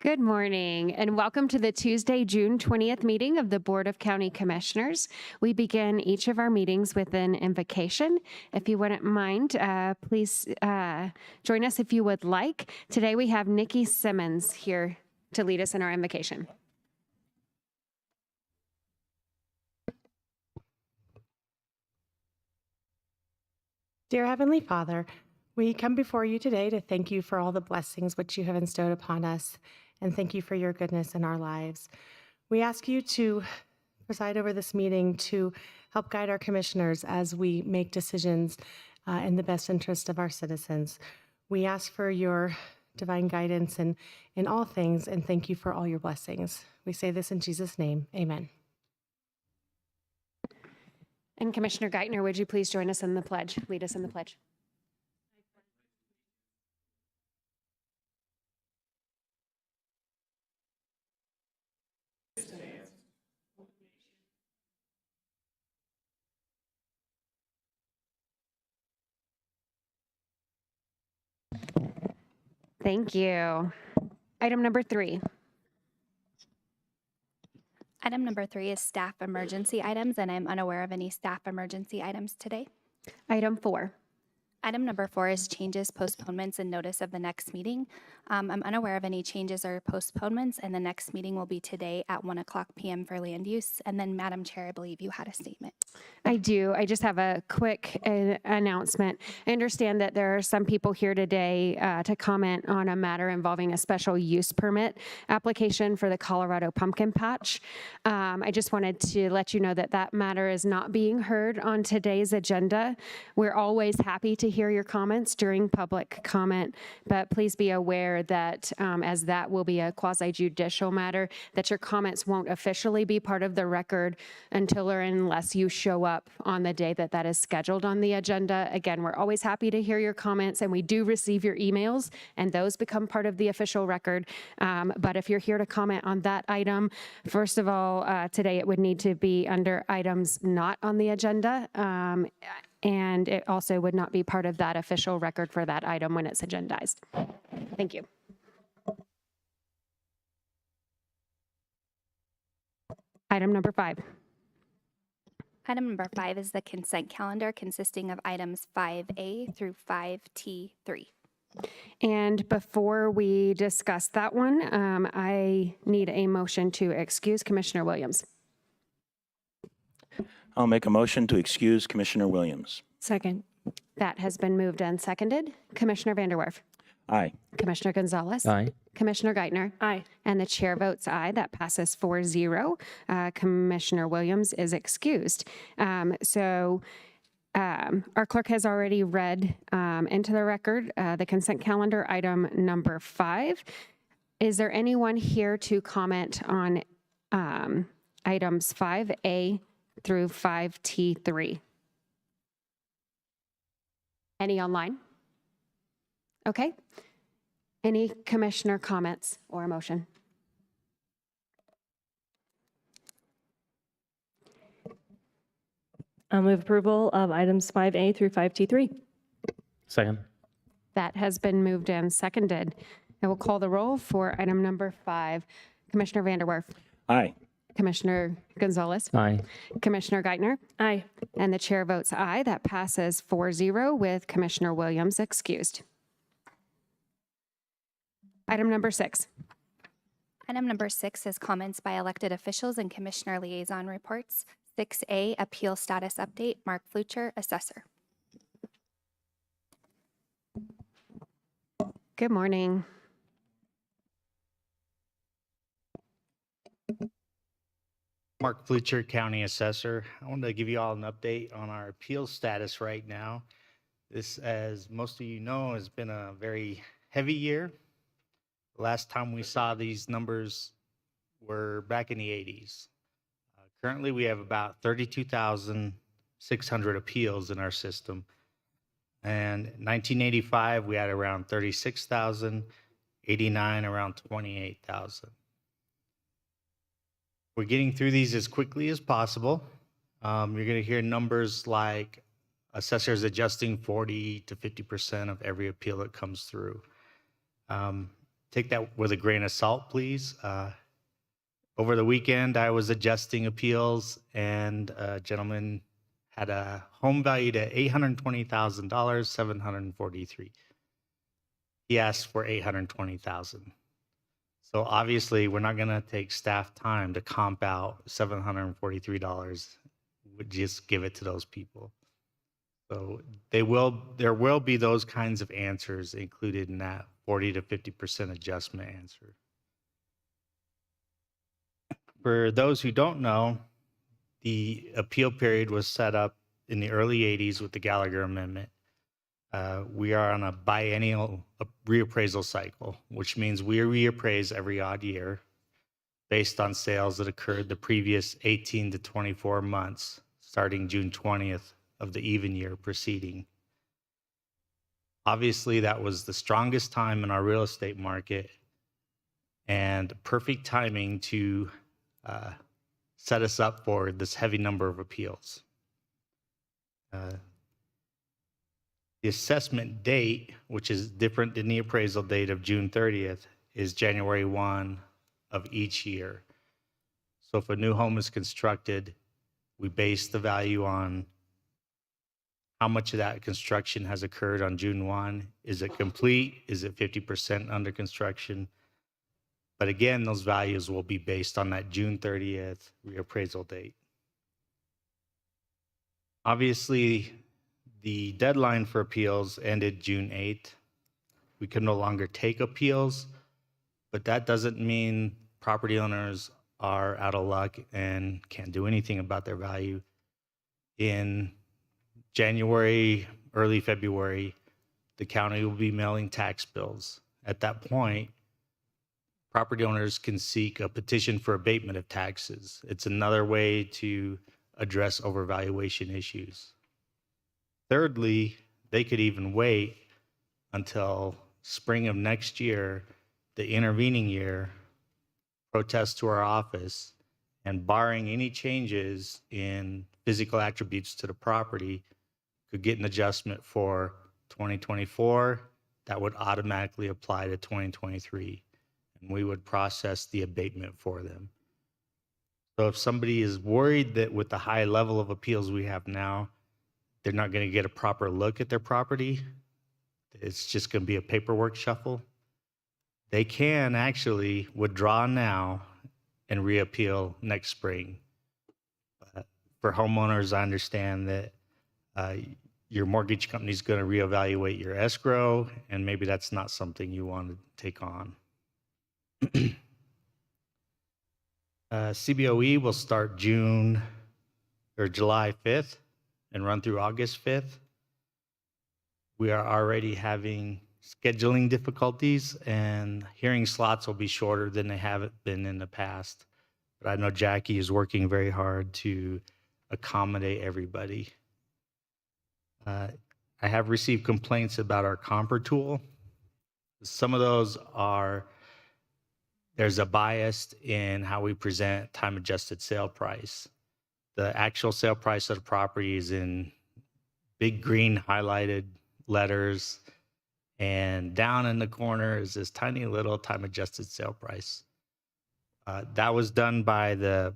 Good morning and welcome to the Tuesday, June 20th meeting of the Board of County Commissioners. We begin each of our meetings with an invocation. If you wouldn't mind, please join us if you would like. Today we have Nikki Simmons here to lead us in our invocation. Dear Heavenly Father, we come before you today to thank you for all the blessings which you have bestowed upon us, and thank you for your goodness in our lives. We ask you to preside over this meeting to help guide our commissioners as we make decisions in the best interest of our citizens. We ask for your divine guidance in all things, and thank you for all your blessings. We say this in Jesus' name, amen. And Commissioner Geithner, would you please join us in the pledge? Lead us in the pledge. Thank you. Item number 3. Item number 3 is staff emergency items, and I'm unaware of any staff emergency items today. Item 4. Item number 4 is changes, postponements, and notice of the next meeting. I'm unaware of any changes or postponements, and the next meeting will be today at 1:00 p.m. for land use. And then, Madam Chair, I believe you had a statement. I do. I just have a quick announcement. I understand that there are some people here today to comment on a matter involving a special use permit application for the Colorado Pumpkin Patch. I just wanted to let you know that that matter is not being heard on today's agenda. We're always happy to hear your comments during public comment, but please be aware that as that will be a quasi-judicial matter, that your comments won't officially be part of the record until or unless you show up on the day that that is scheduled on the agenda. Again, we're always happy to hear your comments, and we do receive your emails, and those become part of the official record. But if you're here to comment on that item, first of all, today it would need to be under items not on the agenda, and it also would not be part of that official record for that item when it's agendized. Thank you. Item number 5. Item number 5 is the consent calendar consisting of items 5A through 5T3. And before we discuss that one, I need a motion to excuse Commissioner Williams. I'll make a motion to excuse Commissioner Williams. Second. That has been moved and seconded. Commissioner Vanderwerf. Aye. Commissioner Gonzalez. Aye. Commissioner Geithner. Aye. And the chair votes aye. That passes 4-0. Commissioner Williams is excused. Our clerk has already read into the record the consent calendar, item number 5. Is there anyone here to comment on items 5A through 5T3? Any online? Okay. Any commissioner comments or a motion? I'll move approval of items 5A through 5T3. Second. That has been moved and seconded. I will call the roll for item number 5. Commissioner Vanderwerf. Aye. Commissioner Gonzalez. Aye. Commissioner Geithner. Aye. And the chair votes aye. That passes 4-0 with Commissioner Williams excused. Item number 6. Item number 6 is comments by elected officials and commissioner liaison reports. 6A, appeal status update, Mark Flucher, assessor. Good morning. Mark Flucher, County Assessor. I wanted to give you all an update on our appeal status right now. This, as most of you know, has been a very heavy year. The last time we saw these numbers were back in the 80s. Currently, we have about 32,600 appeals in our system. And in 1985, we had around 36,000, 89 around 28,000. We're getting through these as quickly as possible. You're going to hear numbers like assessors adjusting 40 to 50% of every appeal that comes through. take that with a grain of salt, please. Over the weekend, I was adjusting appeals, and a gentleman had a home valued at $820,000, $743. He asked for $820,000. So obviously, we're not going to take staff time to comp out $743. We'd just give it to those people. So there will be those kinds of answers included in that 40 to 50% adjustment answer. For those who don't know, the appeal period was set up in the early 80s with the Gallagher Amendment. We are on a biennial reappraisal cycle, which means we reappraise every odd year based on sales that occurred the previous 18 to 24 months, starting June 20th of the even year preceding. Obviously, that was the strongest time in our real estate market and perfect timing to set us up for this heavy number of appeals. The assessment date, which is different than the appraisal date of June 30th, is January 1 of each year. So if a new home is constructed, we base the value on how much of that construction has occurred on June 1. Is it complete? Is it 50% under construction? But again, those values will be based on that June 30th reappraisal date. Obviously, the deadline for appeals ended June 8th. We can no longer take appeals, but that doesn't mean property owners are out of luck and can't do anything about their value. In January, early February, the county will be mailing tax bills. At that point, property owners can seek a petition for abatement of taxes. It's another way to address overvaluation issues. Thirdly, they could even wait until spring of next year, the intervening year, protest to our office, and barring any changes in physical attributes to the property, could get an adjustment for 2024 that would automatically apply to 2023. And we would process the abatement for them. So if somebody is worried that with the high level of appeals we have now, they're not going to get a proper look at their property, it's just going to be a paperwork shuffle, they can actually withdraw now and reappeal next spring. For homeowners, I understand that your mortgage company is going to reevaluate your escrow, and maybe that's not something you want to take on. CBOE will start July 5th and run through August 5th. We are already having scheduling difficulties, and hearing slots will be shorter than they have been in the past. But I know Jackie is working very hard to accommodate everybody. I have received complaints about our Comper tool. Some of those are, there's a bias in how we present time-adjusted sale price. The actual sale price of the property is in big green highlighted letters, and down in the corner is this tiny little time-adjusted sale price. That was done by the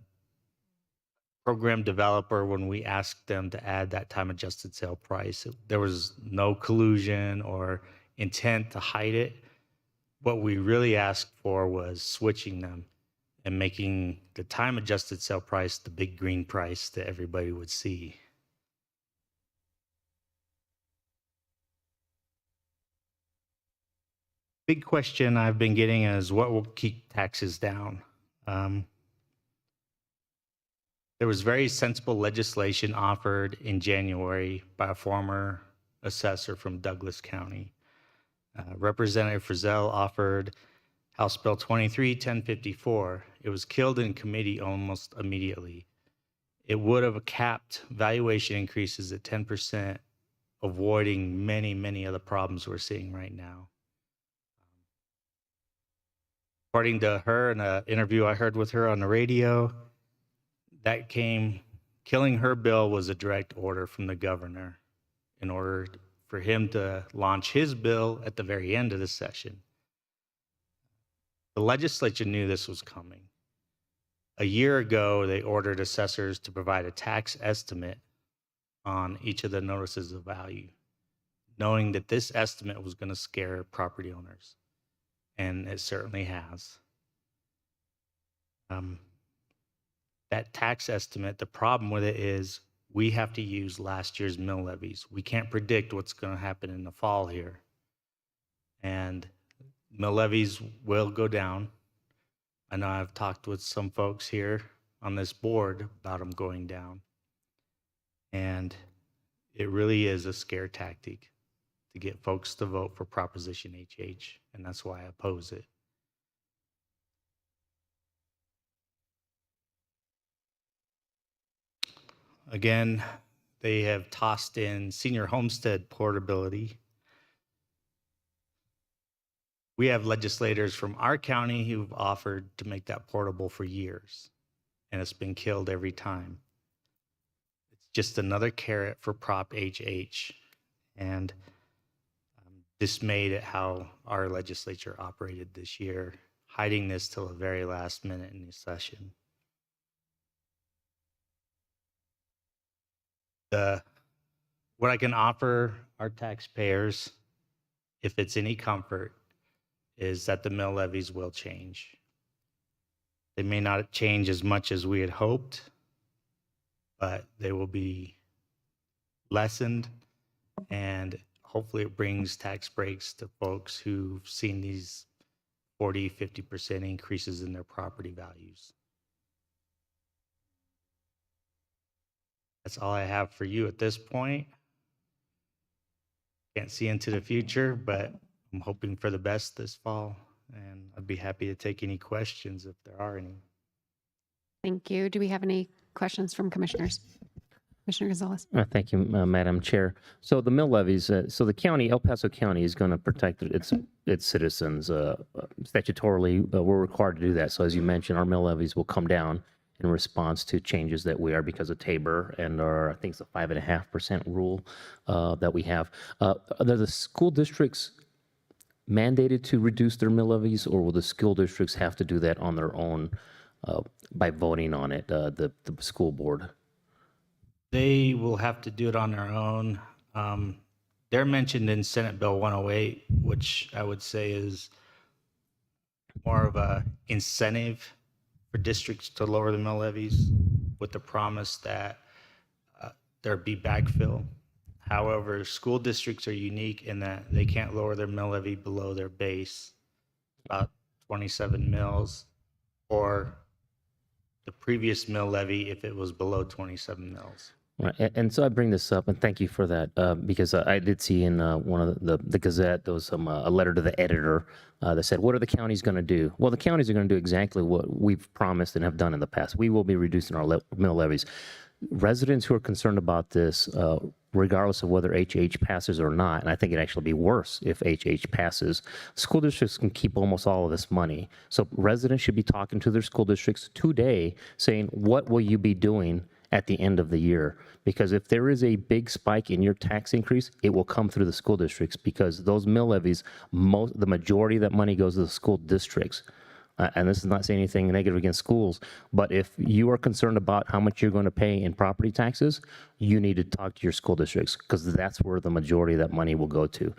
program developer when we asked them to add that time-adjusted sale price. There was no collusion or intent to hide it. What we really asked for was switching them and making the time-adjusted sale price the big green price that everybody would see. Big question I've been getting is what will keep taxes down? There was very sensible legislation offered in January by a former assessor from Douglas County. Representative Frizzell offered House Bill 23-1054. It was killed in committee almost immediately. It would have capped valuation increases at 10%, avoiding many, many of the problems we're seeing right now. According to her, in an interview I heard with her on the radio, killing her bill was a direct order from the governor in order for him to launch his bill at the very end of the session. The legislature knew this was coming. A year ago, they ordered assessors to provide a tax estimate on each of the notices of value, knowing that this estimate was going to scare property owners, and it certainly has. That tax estimate, the problem with it is we have to use last year's mill levies. We can't predict what's going to happen in the fall here. And mill levies will go down. I know I've talked with some folks here on this board about them going down. And it really is a scare tactic to get folks to vote for Proposition HH, and that's why I oppose it. Again, they have tossed in senior homestead portability. We have legislators from our county who've offered to make that portable for years, and it's been killed every time. It's just another carrot for Prop HH, and I'm dismayed at how our legislature operated this year, hiding this till the very last minute in the session. What I can offer our taxpayers, if it's any comfort, is that the mill levies will change. They may not change as much as we had hoped, but they will be lessened, and hopefully it brings tax breaks to folks who've seen these 40, 50% increases in their property values. That's all I have for you at this point. Can't see into the future, but I'm hoping for the best this fall, and I'd be happy to take any questions if there are any. Thank you. Do we have any questions from commissioners? Commissioner Gonzalez. Thank you, Madam Chair. So the mill levies, so the county, El Paso County is going to protect its citizens. Statutorily, we're required to do that. So as you mentioned, our mill levies will come down in response to changes that we are because of Tabor and our, I think it's a 5.5% rule that we have. Are the school districts mandated to reduce their mill levies, or will the school districts have to do that on their own by voting on it, the school board? They will have to do it on their own. They're mentioned in Senate Bill 108, which I would say is more of a incentive for districts to lower the mill levies with the promise that there'd be backfill. However, school districts are unique in that they can't lower their mill levy below their base, about 27 mills, or the previous mill levy if it was below 27 mills. Right, and so I bring this up, and thank you for that, because I did see in one of the Gazette, there was a letter to the editor that said, what are the counties going to do? Well, the counties are going to do exactly what we've promised and have done in the past. We will be reducing our mill levies. Residents who are concerned about this, regardless of whether HH passes or not, and I think it'd actually be worse if HH passes, school districts can keep almost all of this money. So residents should be talking to their school districts today saying, what will you be doing at the end of the year? Because if there is a big spike in your tax increase, it will come through the school districts, because those mill levies, the majority of that money goes to the school districts. And this is not saying anything negative against schools, but if you are concerned about how much you're going to pay in property taxes, you need to talk to your school districts, because that's where the majority of that money will go to.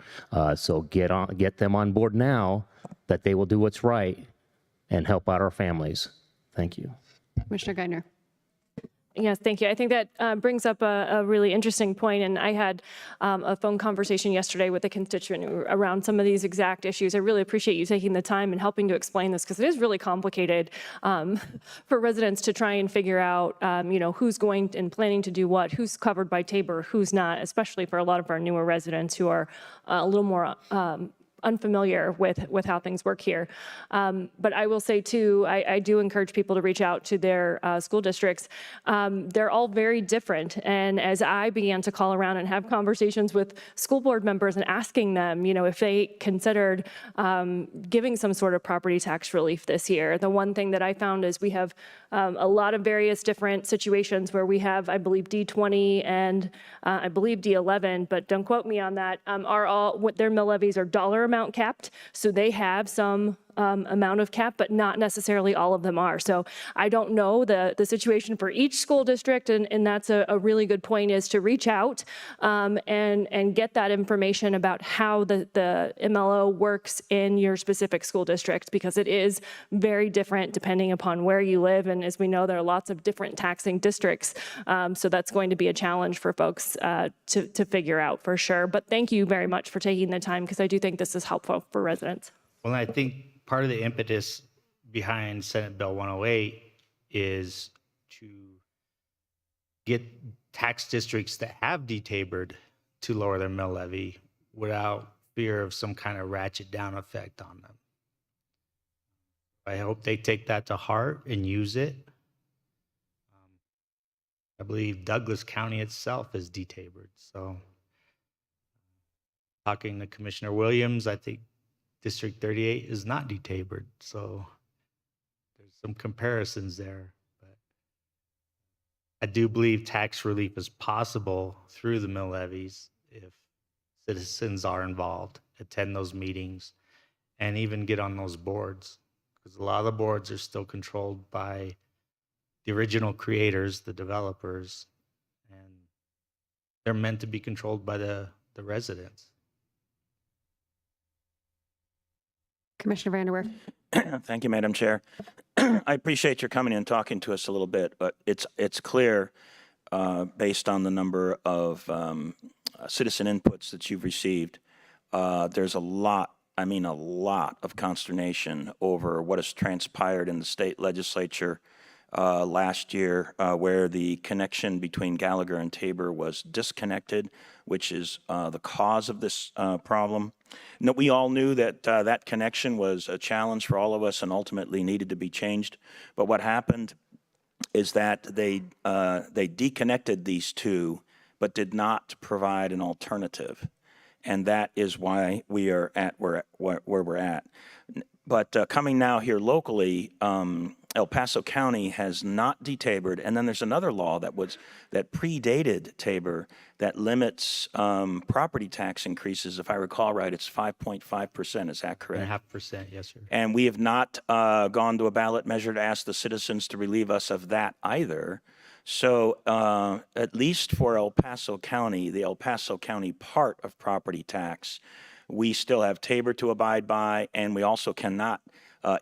So get them on board now, that they will do what's right and help out our families. Thank you. Commissioner Geithner. Yes, thank you. I think that brings up a really interesting point, and I had a phone conversation yesterday with a constituent around some of these exact issues. I really appreciate you taking the time and helping to explain this, because it is really complicated for residents to try and figure out, who's going and planning to do what, who's covered by Tabor, who's not, especially for a lot of our newer residents who are a little more unfamiliar with how things work here. But I will say too, I do encourage people to reach out to their school districts. They're all very different. And as I began to call around and have conversations with school board members and asking them, if they considered giving some sort of property tax relief this year, the one thing that I found is we have a lot of various different situations where we have, I believe, D20 and I believe D11, but don't quote me on that, are all, their mill levies are dollar amount capped. So they have some amount of cap, but not necessarily all of them are. So I don't know the situation for each school district, and that's a really good point, is to reach out and get that information about how the MLO works in your specific school district, because it is very different depending upon where you live. And as we know, there are lots of different taxing districts. So that's going to be a challenge for folks to figure out for sure. But thank you very much for taking the time, because I do think this is helpful for residents. Well, I think part of the impetus behind Senate Bill 108 is to get tax districts that have detabered to lower their mill levy without fear of some kind of ratchet down effect on them. I hope they take that to heart and use it. I believe Douglas County itself is detabered. So talking to Commissioner Williams, I think District 38 is not detabered. So there's some comparisons there. But I do believe tax relief is possible through the mill levies if citizens are involved, attend those meetings, and even get on those boards. Because a lot of the boards are still controlled by the original creators, the developers, and they're meant to be controlled by the residents. Commissioner Vanderwerf. Thank you, Madam Chair. I appreciate your coming and talking to us a little bit, but it's clear, based on the number of citizen inputs that you've received, there's a lot of consternation over what has transpired in the state legislature last year, where the connection between Gallagher and Tabor was disconnected, which is the cause of this problem. No, we all knew that that connection was a challenge for all of us and ultimately needed to be changed. But what happened is that they deconnected these two, but did not provide an alternative. And that is why we are at where we're at. But coming now here locally, El Paso County has not detabered, and then there's another law that predated Tabor that limits property tax increases. If I recall right, it's 5.5%. Is that correct? 0.5%, yes, sir. And we have not gone to a ballot measure to ask the citizens to relieve us of that either. So at least for El Paso County, the El Paso County part of property tax, we still have Tabor to abide by, and we also cannot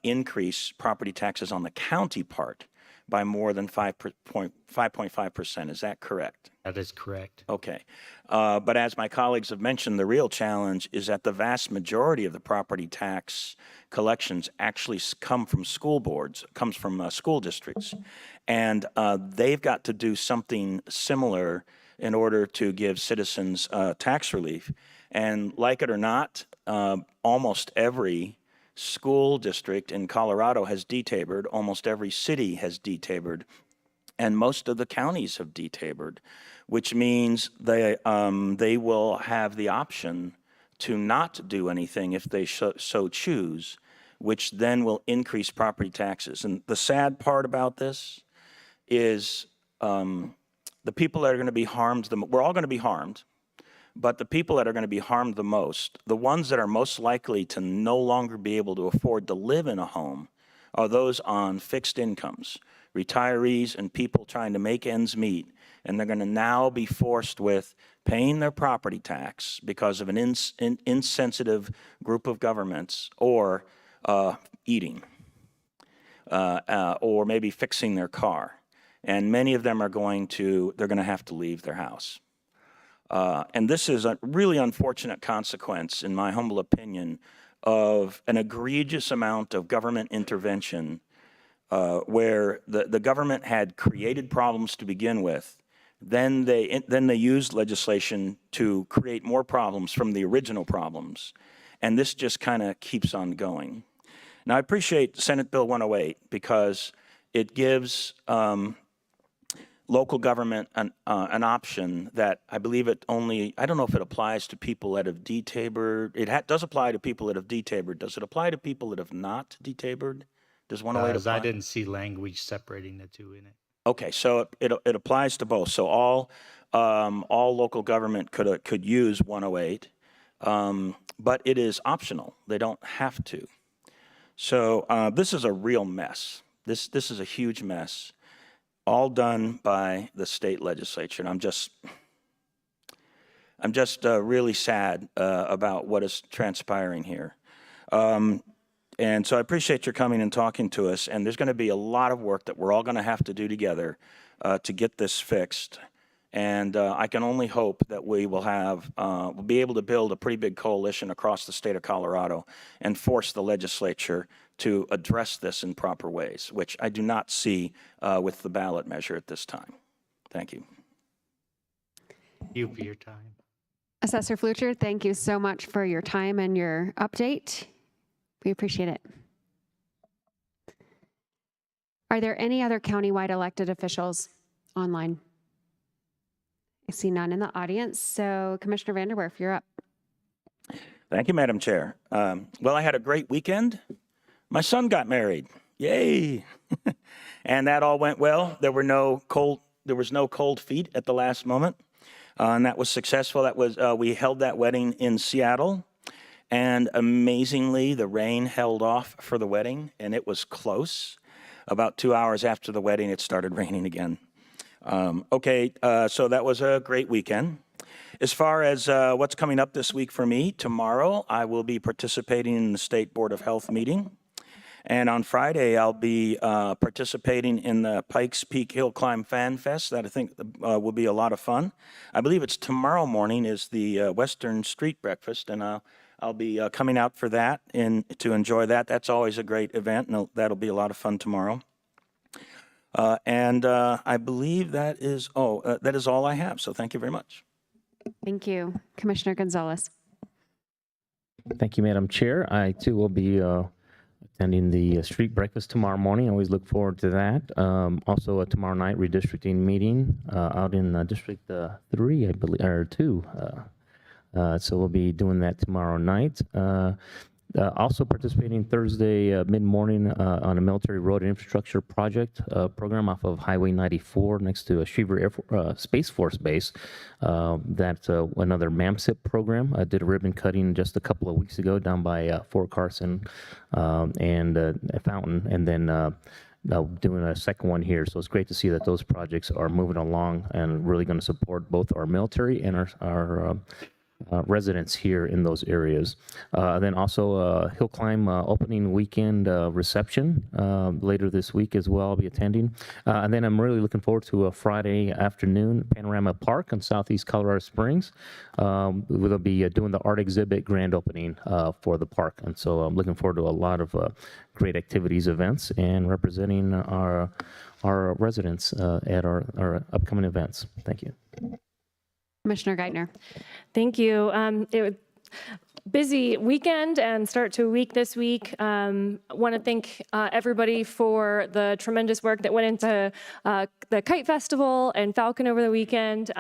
increase property taxes on the county part by more than 5.5%. Is that correct? That is correct. Okay. But as my colleagues have mentioned, the real challenge is that the vast majority of the property tax collections actually come from school boards, comes from school districts. And they've got to do something similar in order to give citizens tax relief. And like it or not, almost every school district in Colorado has detabered, almost every city has detabered, and most of the counties have detabered, which means they will have the option to not do anything if they so choose, which then will increase property taxes. And the sad part about this is the people that are going to be harmed, we're all going to be harmed, but the people that are going to be harmed the most, the ones that are most likely to no longer be able to afford to live in a home, are those on fixed incomes, retirees and people trying to make ends meet. And they're going to now be forced with paying their property tax because of an insensitive group of governments, or eating, or maybe fixing their car. And many of them they're going to have to leave their house. And this is a really unfortunate consequence, in my humble opinion, of an egregious amount of government intervention where the government had created problems to begin with. Then they used legislation to create more problems from the original problems. And this just kind of keeps on going. Now, I appreciate Senate Bill 108 because it gives local government an option that I believe it only, I don't know if it applies to people that have detabered. It does apply to people that have detabered. Does it apply to people that have not detabered? Does 108 apply? I didn't see language separating the two in it. Okay, so it applies to both. So all local government could use 108, but it is optional. They don't have to. So this is a real mess. This is a huge mess, all done by the state legislature. And I'm just really sad about what is transpiring here. And so I appreciate your coming and talking to us. And there's going to be a lot of work that we're all going to have to do together to get this fixed. And I can only hope that we will we'll be able to build a pretty big coalition across the state of Colorado and force the legislature to address this in proper ways, which I do not see with the ballot measure at this time. Thank you. Thank you for your time. Assessor Flucher, thank you so much for your time and your update. We appreciate it. Are there any other countywide elected officials online? I see none in the audience, so Commissioner Vanderwerf, you're up. Thank you, Madam Chair. Well, I had a great weekend. My son got married. Yay! And that all went well. There was no cold feet at the last moment, and that was successful. That was we held that wedding in Seattle, and amazingly, the rain held off for the wedding, and it was close. About 2 hours after the wedding, it started raining again. So that was a great weekend. As far as what's coming up this week for me, tomorrow I will be participating in the State Board of Health meeting. And on Friday, I'll be participating in the Pikes Peak Hill Climb Fan Fest that I think will be a lot of fun. I believe it's tomorrow morning is the Western Street Breakfast, and I'll be coming out for that and to enjoy that. That's always a great event, and that'll be a lot of fun tomorrow. I believe that is all I have. So thank you very much. Thank you. Commissioner Gonzalez. Thank you, Madam Chair. I too will be attending the street breakfast tomorrow morning. I always look forward to that. Also, a tomorrow night redistricting meeting out in District 3, I believe, or 2. So we'll be doing that tomorrow night. Also participating Thursday mid-morning on a military road infrastructure project program off of Highway 94 next to a Schriever Space Force Base. That's another MAMSIP program. I did a ribbon cutting just a couple of weeks ago down by Fort Carson and Fountain, and then doing a second one here. So it's great to see that those projects are moving along and really going to support both our military and our residents here in those areas. Then also Hill Climb opening weekend reception later this week as well. I'll be attending. And then I'm really looking forward to a Friday afternoon Panorama Park in Southeast Colorado Springs. We'll be doing the art exhibit grand opening for the park. And so I'm looking forward to a lot of great activities, events, and representing our residents at our upcoming events. Thank you. Commissioner Geithner. Thank you. It was busy weekend and start to a week this week. Want to thank everybody for the tremendous work that went into the Kite Festival and Falcon over the weekend.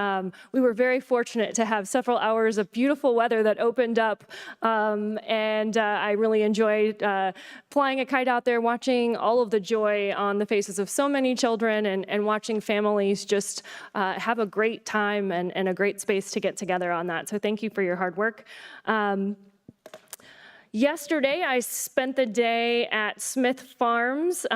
We were very fortunate to have several hours of beautiful weather that opened up, and I really enjoyed flying a kite out there, watching all of the joy on the faces of so many children, and watching families just have a great time and a great space to get together on that. So thank you for your hard work. Yesterday, I spent the day at Smith Farms,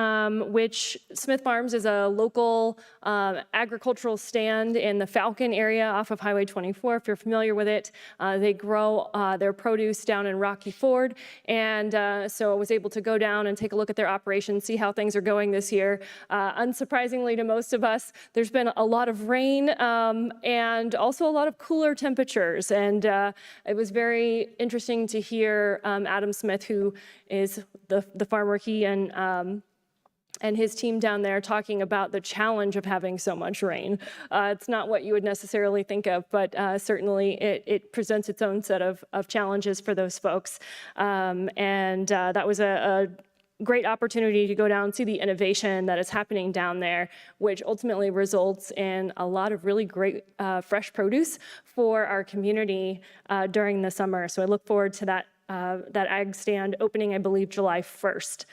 which Smith Farms is a local agricultural stand in the Falcon area off of Highway 24, if you're familiar with it. They grow their produce down in Rocky Ford, and so I was able to go down and take a look at their operations, see how things are going this year. Unsurprisingly to most of us, there's been a lot of rain and also a lot of cooler temperatures, and it was very interesting to hear Adam Smith, who is the farmer, he and his team down there talking about the challenge of having so much rain. It's not what you would necessarily think of, but certainly it presents its own set of challenges for those folks. That was a great opportunity to go down and see the innovation that is happening down there, which ultimately results in a lot of really great fresh produce for our community during the summer. So I look forward to that ag stand opening, I believe, July 1st.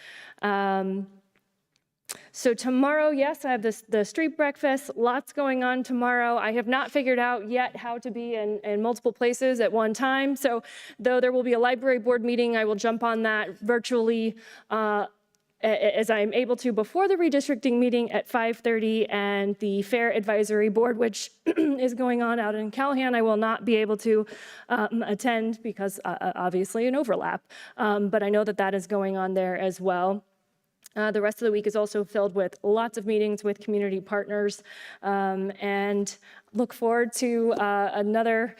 So tomorrow, yes, I have the street breakfast, lots going on tomorrow. I have not figured out yet how to be in multiple places at one time. So though there will be a library board meeting, I will jump on that virtually as I'm able to before the redistricting meeting at 5:30, and the Fair Advisory Board, which is going on out in Callahan, I will not be able to attend because obviously an overlap. But I know that that is going on there as well. The rest of the week is also filled with lots of meetings with community partners, and look forward to another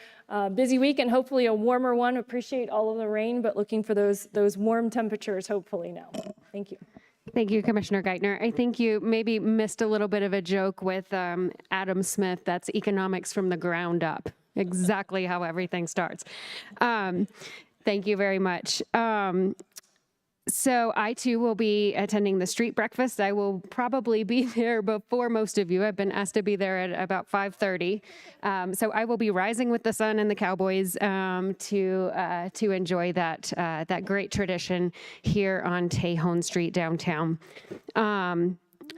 busy week and hopefully a warmer one. Appreciate all of the rain, but looking for those warm temperatures hopefully now. Thank you. Thank you, Commissioner Geithner. I think you maybe missed a little bit of a joke with Adam Smith. That's economics from the ground up, exactly how everything starts. Thank you very much. So I too will be attending the street breakfast. I will probably be there before most of you. I've been asked to be there at about 5:30. So I will be rising with the sun and the Cowboys to enjoy that great tradition here on Tejon Street downtown.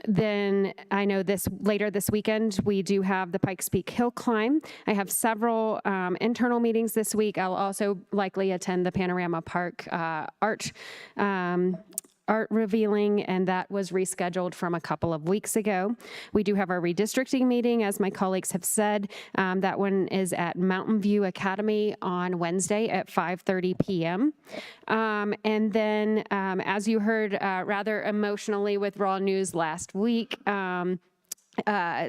Then I know later this weekend, we do have the Pikes Peak Hill Climb. I have several internal meetings this week. I'll also likely attend the Panorama Park art revealing, and that was rescheduled from a couple of weeks ago. We do have our redistricting meeting, as my colleagues have said. That one is at Mountain View Academy on Wednesday at 5:30 p.m. And then, as you heard rather emotionally with Raw News last week,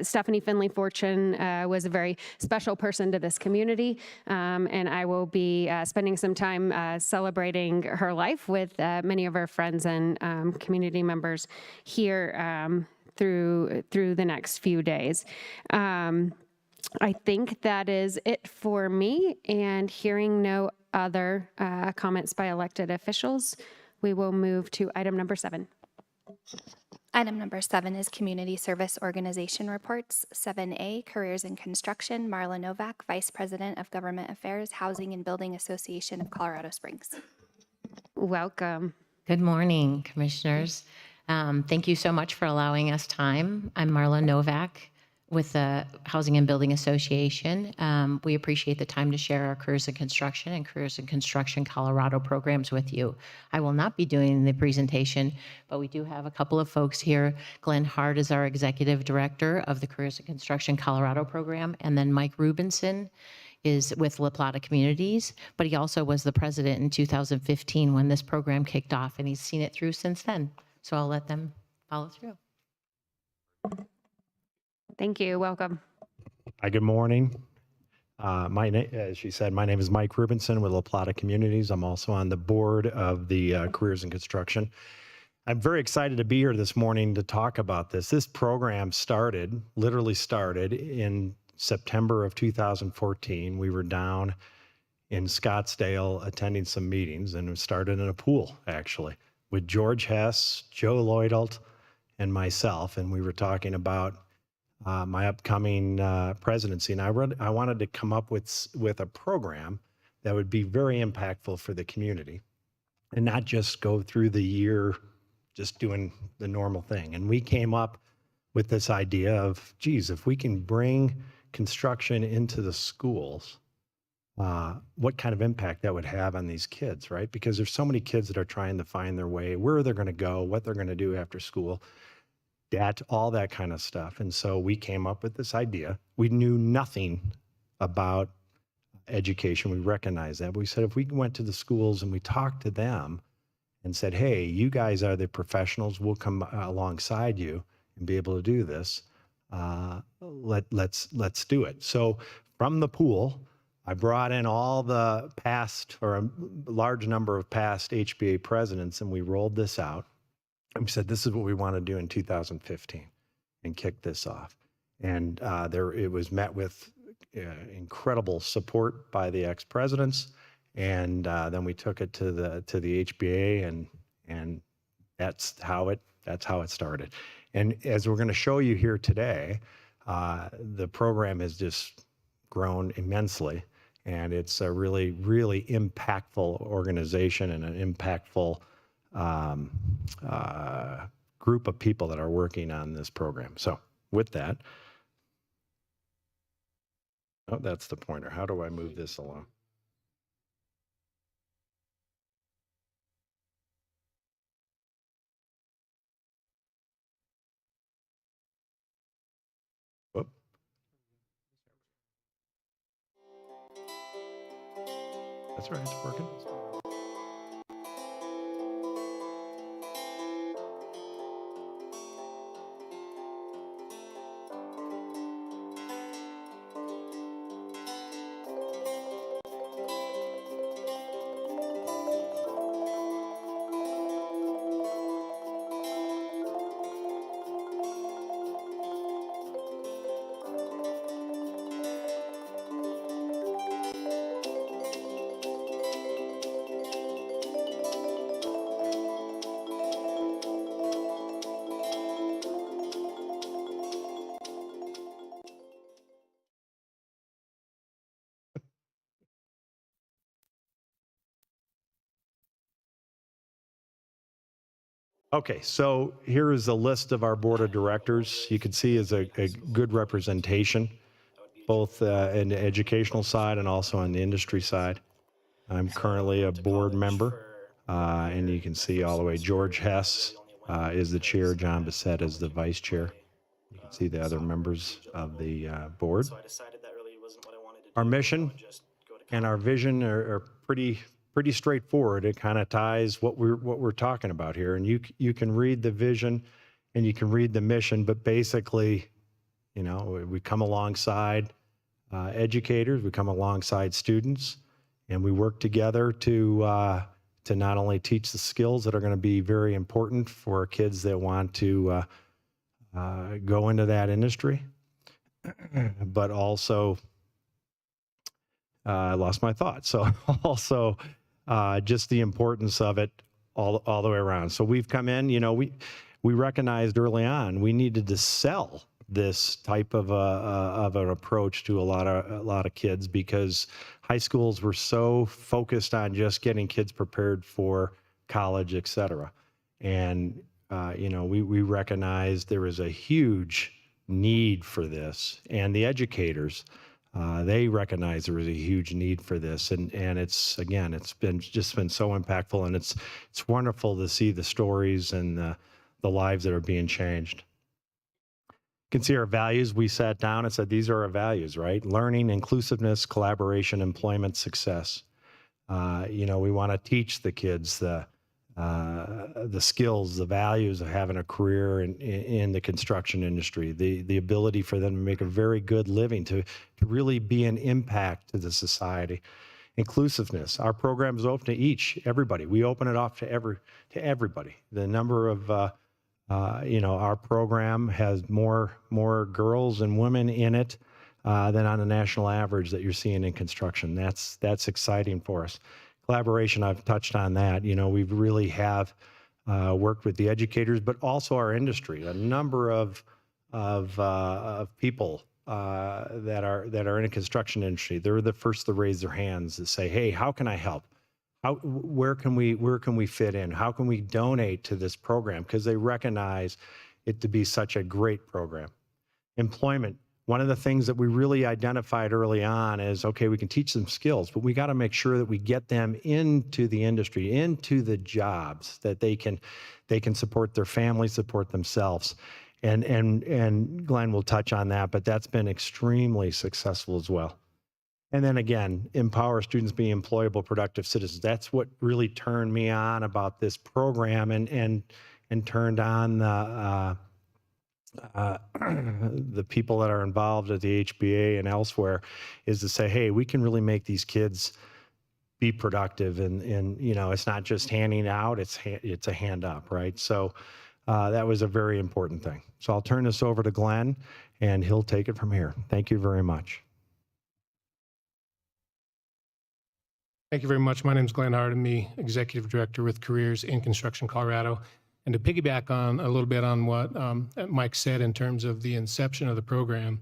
Stephanie Finley Fortune was a very special person to this community, and I will be spending some time celebrating her life with many of our friends and community members here through the next few days. I think that is it for me, and hearing no other comments by elected officials, we will move to item number 7. Item number 7 is Community Service Organization Reports. 7A, Careers in Construction, Marla Novak, Vice President of Government Affairs, Housing and Building Association of Colorado Springs. Welcome. Good morning, Commissioners. Thank you so much for allowing us time. I'm Marla Novak with the Housing and Building Association. We appreciate the time to share our Careers in Construction and Careers in Construction Colorado programs with you. I will not be doing the presentation, but we do have a couple of folks here. Glenn Hart is our Executive Director of the Careers in Construction Colorado program, and then Mike Rubinson is with La Plata Communities, but he also was the president in 2015 when this program kicked off, and he's seen it through since then. So I'll let them follow through. Thank you. Welcome. Hi, good morning. As she said, my name is Mike Rubinson with La Plata Communities. I'm also on the board of the Careers in Construction. I'm very excited to be here this morning to talk about this. This program literally started in September of 2014. We were down in Scottsdale attending some meetings, and it started in a pool, actually, with George Hess, Joe Lloydelt, and myself, and we were talking about my upcoming presidency, and I wanted to come up with a program that would be very impactful for the community and not just go through the year just doing the normal thing. And we came up with this idea of, geez, if we can bring construction into the schools, what kind of impact that would have on these kids, right? Because there's so many kids that are trying to find their way, where they're going to go, what they're going to do after school. All that kind of stuff. And so we came up with this idea. We knew nothing about education. We recognized that. But we said, if we went to the schools and we talked to them and said, hey, you guys are the professionals, we'll come alongside you and be able to do this. Let's do it. So from the pool, I brought in all the past, or a large number of past HBA presidents, and we rolled this out. We said, this is what we want to do in 2015 and kick this off. And it was met with incredible support by the ex-presidents. And then we took it to the HBA, and that's how it started. And as we're going to show you here today, the program has just grown immensely. And it's a really, really impactful organization and an impactful group of people that are working on this program. So with that, oh, that's the pointer. How do I move this along? Whoop. That's right, it's working. Okay, so here is a list of our board of directors. You can see is a good representation, both in the educational side and also on the industry side. I'm currently a board member, and you can see all the way George Hess is the chair, John Bissett is the vice chair. You can see the other members of the board. Our mission and our vision are pretty straightforward. It kind of ties what we're talking about here, and you can read the vision and you can read the mission, but basically, you know, we come alongside educators, we come alongside students, and we work together to not only teach the skills that are going to be very important for kids that want to go into that industry, but also I lost my thought. So also just the importance of it all the way around. So we've come in, you know, we recognized early on we needed to sell this type of an approach to a lot of kids, because high schools were so focused on just getting kids prepared for college, et cetera. And you know, we recognized there was a huge need for this, and the educators, they recognize there was a huge need for this, and it's, again, it's been so impactful, and it's wonderful to see the stories and the lives that are being changed. You can see our values. We sat down and said, these are our values, right? Learning, inclusiveness, collaboration, employment, success. You know, we want to teach the kids the skills, the values of having a career in the construction industry, the ability for them to make a very good living, to really be an impact to the society. Inclusiveness. Our program is open to everybody. We open it up to everybody. The number of you know, our program has more girls and women in it than on a national average that you're seeing in construction. That's exciting for us. Collaboration, I've touched on that. You know, we really have worked with the educators, but also our industry. A number of people that are in the construction industry, they're the first to raise their hands to say, "Hey, how can I help? Where can we fit in? How can we donate to this program?" Because they recognize it to be such a great program. Employment. One of the things that we really identified early on is, okay, we can teach them skills, but we got to make sure that we get them into the industry, into the jobs that they can support their families, support themselves. And Glenn will touch on that, but that's been extremely successful as well. And then again, empower students being employable, productive citizens. That's what really turned me on about this program and turned on the people that are involved at the HBA and elsewhere, is to say, hey, we can really make these kids be productive, and you know, it's not just handing out, it's a hand up, right? So that was a very important thing. So I'll turn this over to Glenn, and he'll take it from here. Thank you very much. Thank you very much. My name is Glenn Hardemy, Executive Director with Careers in Construction Colorado. And to piggyback on a little bit on what Mike said in terms of the inception of the program,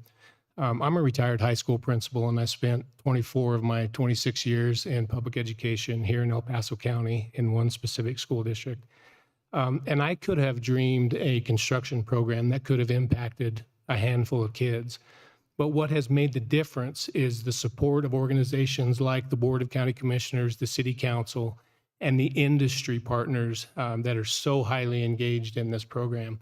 I'm a retired high school principal, and I spent 24 of my 26 years in public education here in El Paso County in one specific school district. And I could have dreamed a construction program that could have impacted a handful of kids. But what has made the difference is the support of organizations like the Board of County Commissioners, the City Council, and the industry partners that are so highly engaged in this program.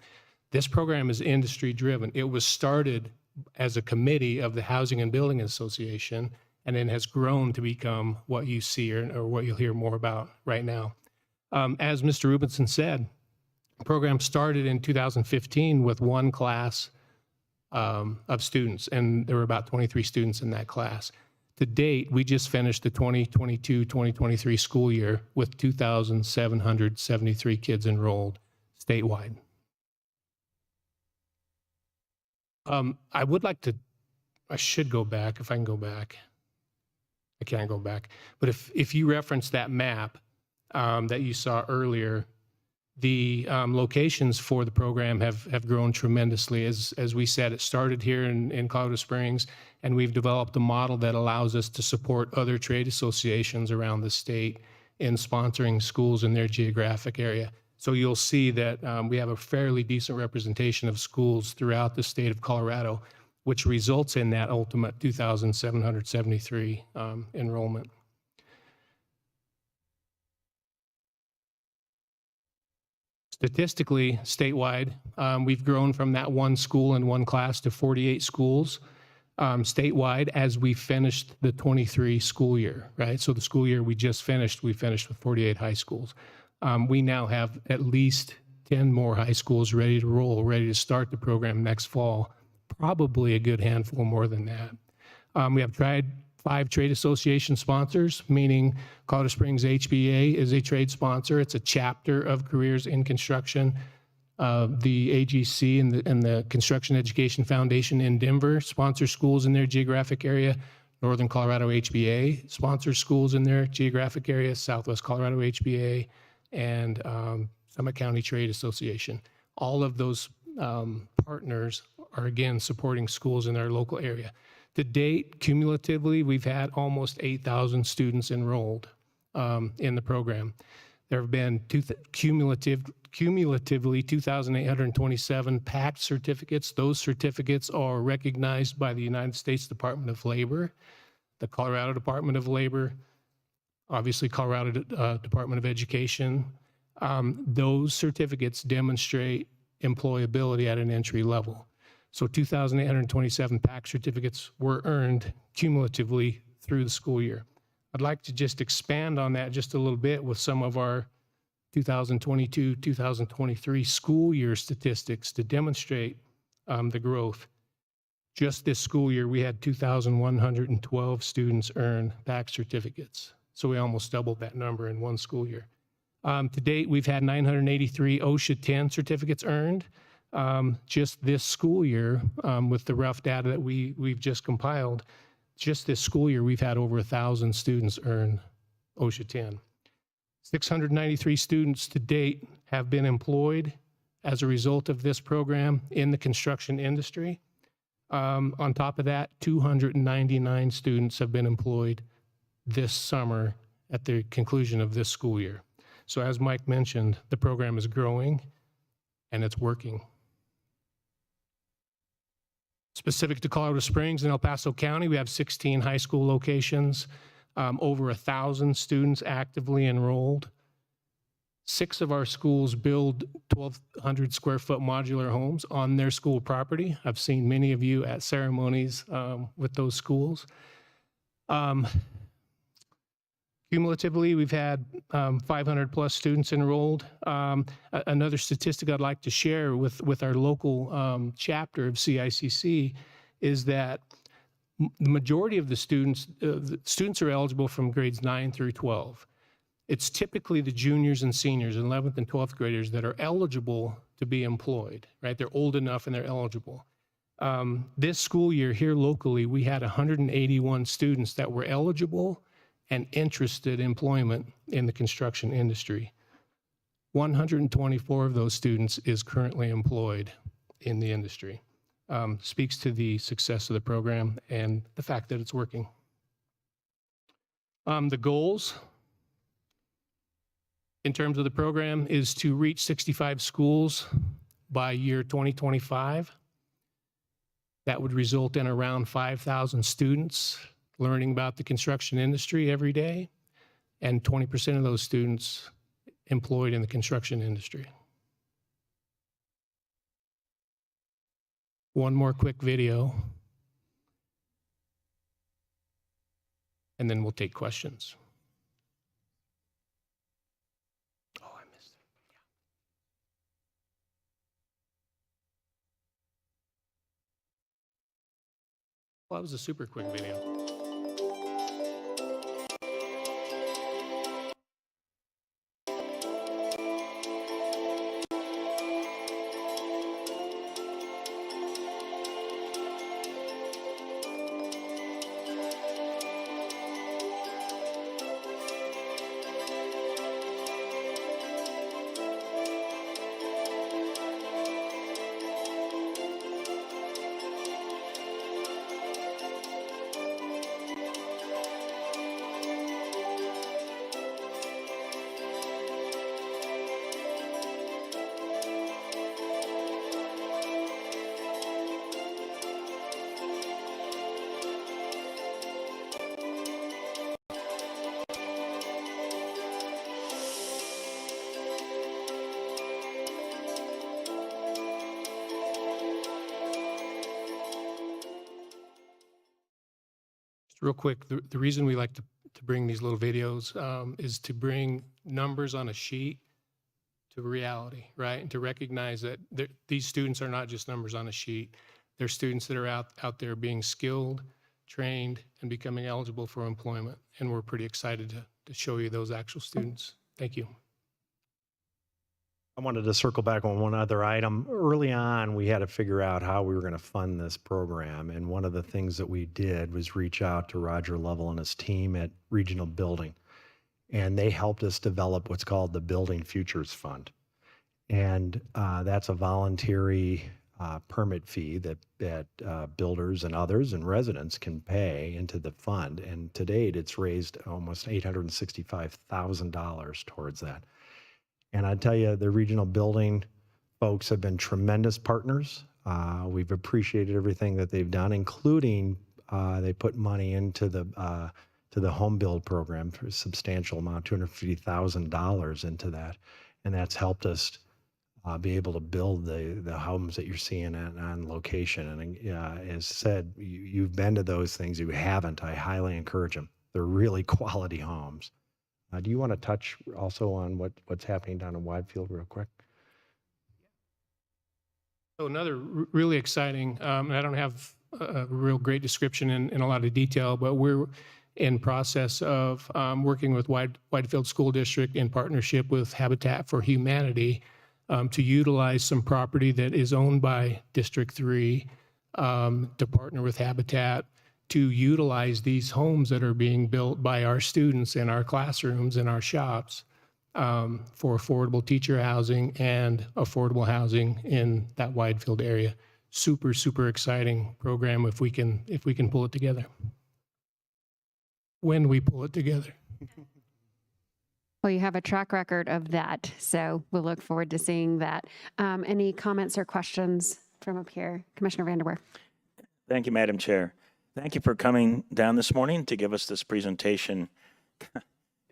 This program is industry driven. It was started as a committee of the Housing and Building Association, and it has grown to become what you see or what you'll hear more about right now. As Mr. Rubinson said, the program started in 2015 with one class of students, and there were about 23 students in that class. To date, we just finished the 2022-2023 school year with 2,773 kids enrolled statewide. I would like to, I should go back, if I can go back. I can't go back. But if you reference that map that you saw earlier, the locations for the program have grown tremendously. As we said, it started here in Colorado Springs, and we've developed a model that allows us to support other trade associations around the state in sponsoring schools in their geographic area. So you'll see that we have a fairly decent representation of schools throughout the state of Colorado, which results in that ultimate 2,773 enrollment. Statistically, statewide, we've grown from that one school and one class to 48 schools statewide as we finished the 23 school year, right? So the school year we just finished, we finished with 48 high schools. We now have at least 10 more high schools ready to roll, ready to start the program next fall, probably a good handful more than that. We have tried 5 trade association sponsors, meaning Colorado Springs HBA is a trade sponsor. It's a chapter of Careers in Construction. The AGC and the Construction Education Foundation in Denver sponsor schools in their geographic area. Northern Colorado HBA sponsors schools in their geographic area. Southwest Colorado HBA and Summit County Trade Association. All of those partners are, again, supporting schools in their local area. To date, cumulatively, we've had almost 8,000 students enrolled in the program. There have been cumulatively 2,827 PACT certificates. Those certificates are recognized by the United States Department of Labor, the Colorado Department of Labor, obviously Colorado Department of Education. Those certificates demonstrate employability at an entry level. So 2,827 PACT certificates were earned cumulatively through the school year. I'd like to just expand on that just a little bit with some of our 2022-2023 school year statistics to demonstrate the growth. Just this school year, we had 2,112 students earn PACT certificates. So we almost doubled that number in one school year. To date, we've had 983 OSHA 10 certificates earned. Just this school year, with the rough data that we've just compiled, just this school year, we've had over 1,000 students earn OSHA 10. 693 students to date have been employed as a result of this program in the construction industry. On top of that, 299 students have been employed this summer at the conclusion of this school year. So as Mike mentioned, the program is growing and it's working. Specific to Colorado Springs and El Paso County, we have 16 high school locations, over 1,000 students actively enrolled. 6 of our schools build 1,200 square foot modular homes on their school property. I've seen many of you at ceremonies with those schools. Cumulatively, we've had 500 plus students enrolled. Another statistic I'd like to share with our local chapter of CICC is that the majority of the students are eligible from grades 9 through 12. It's typically the juniors and seniors, 11th and 12th graders, that are eligible to be employed, right? They're old enough and they're eligible. This school year here locally, we had 181 students that were eligible and interested in employment in the construction industry. 124 of those students is currently employed in the industry. Speaks to the success of the program and the fact that it's working. The goals. in terms of the program is to reach 65 schools by year 2025. That would result in around 5,000 students learning about the construction industry every day, and 20% of those students employed in the construction industry. One more quick video, and then we'll take questions. Oh, I missed it. Well, that was a super quick video. Real quick, the reason we like to bring these little videos is to bring numbers on a sheet to reality, right? And to recognize that these students are not just numbers on a sheet. They're students that are out there being skilled, trained, and becoming eligible for employment. And we're pretty excited to show you those actual students. Thank you. I wanted to circle back on one other item. Early on, we had to figure out how we were going to fund this program. And one of the things that we did was reach out to Roger Lovell and his team at Regional Building. And they helped us develop what's called the Building Futures Fund. And that's a voluntary permit fee that builders and others and residents can pay into the fund. And to date, it's raised almost $865,000 towards that. And I tell you, the Regional Building folks have been tremendous partners. We've appreciated everything that they've done, including they put money into the home build program for a substantial amount, $250,000 into that. And that's helped us be able to build the homes that you're seeing on location. And as said, you've been to those things. You haven't, I highly encourage them. They're really quality homes. Do you want to touch also on what's happening down in Widefield real quick? So another really exciting, and I don't have a real great description in a lot of detail, but we're in process of working with Widefield School District in partnership with Habitat for Humanity to utilize some property that is owned by District 3 to partner with Habitat to utilize these homes that are being built by our students in our classrooms and our shops for affordable teacher housing and affordable housing in that Widefield area. Super, super exciting program if we can pull it together. When we pull it together. Well, you have a track record of that, so we'll look forward to seeing that. Any comments or questions from up here? Commissioner Vanderweer. Thank you, Madam Chair. Thank you for coming down this morning to give us this presentation.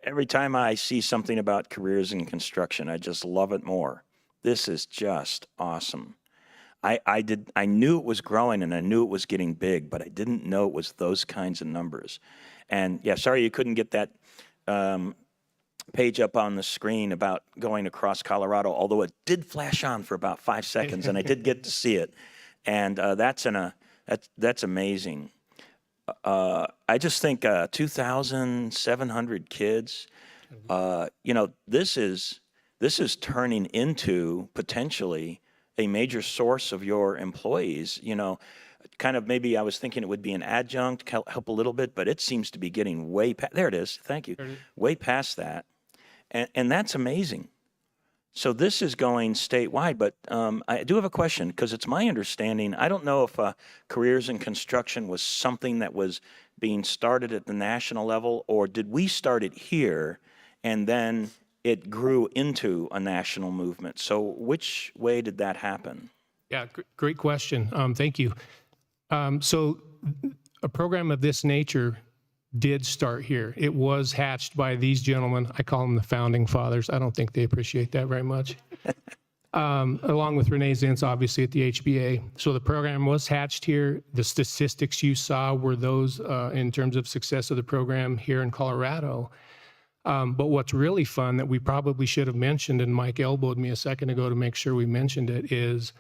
Every time I see something about careers in construction, I just love it more. This is just awesome. I knew it was growing and I knew it was getting big, but I didn't know it was those kinds of numbers. And yeah, sorry you couldn't get that page up on the screen about going across Colorado, although it did flash on for about 5 seconds and I did get to see it. And that's amazing. I just think 2,700 kids, this is turning into potentially a major source of your employees. Kind of maybe I was thinking it would be an adjunct, help a little bit, but it seems to be getting way past, there it is, thank you, way past that. And that's amazing. So this is going statewide, but I do have a question because it's my understanding, I don't know if careers in construction was something that was being started at the national level, or did we start it here and then it grew into a national movement. So which way did that happen? Yeah, great question. Thank you. So a program of this nature did start here. It was hatched by these gentlemen. I call them the founding fathers. I don't think they appreciate that very much. Along with Renee Zintz, obviously, at the HBA. So the program was hatched here. The statistics you saw were those in terms of success of the program here in Colorado. But what's really fun that we probably should have mentioned, and Mike elbowed me a second ago to make sure we mentioned it, is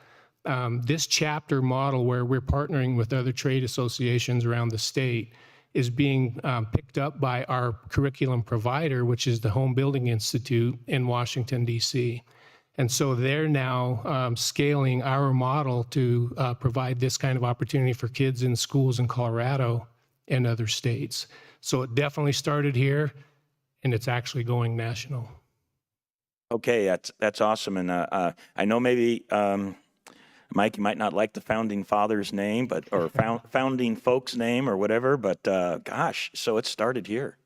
this chapter model where we're partnering with other trade associations around the state is being picked up by our curriculum provider, which is the Home Building Institute in Washington, D.C. And so they're now scaling our model to provide this kind of opportunity for kids in schools in Colorado and other states. So it definitely started here, and it's actually going national. Okay, that's awesome. And I know maybe, Mike, you might not like the founding father's name, but or founding folks name or whatever, but gosh, so it started here.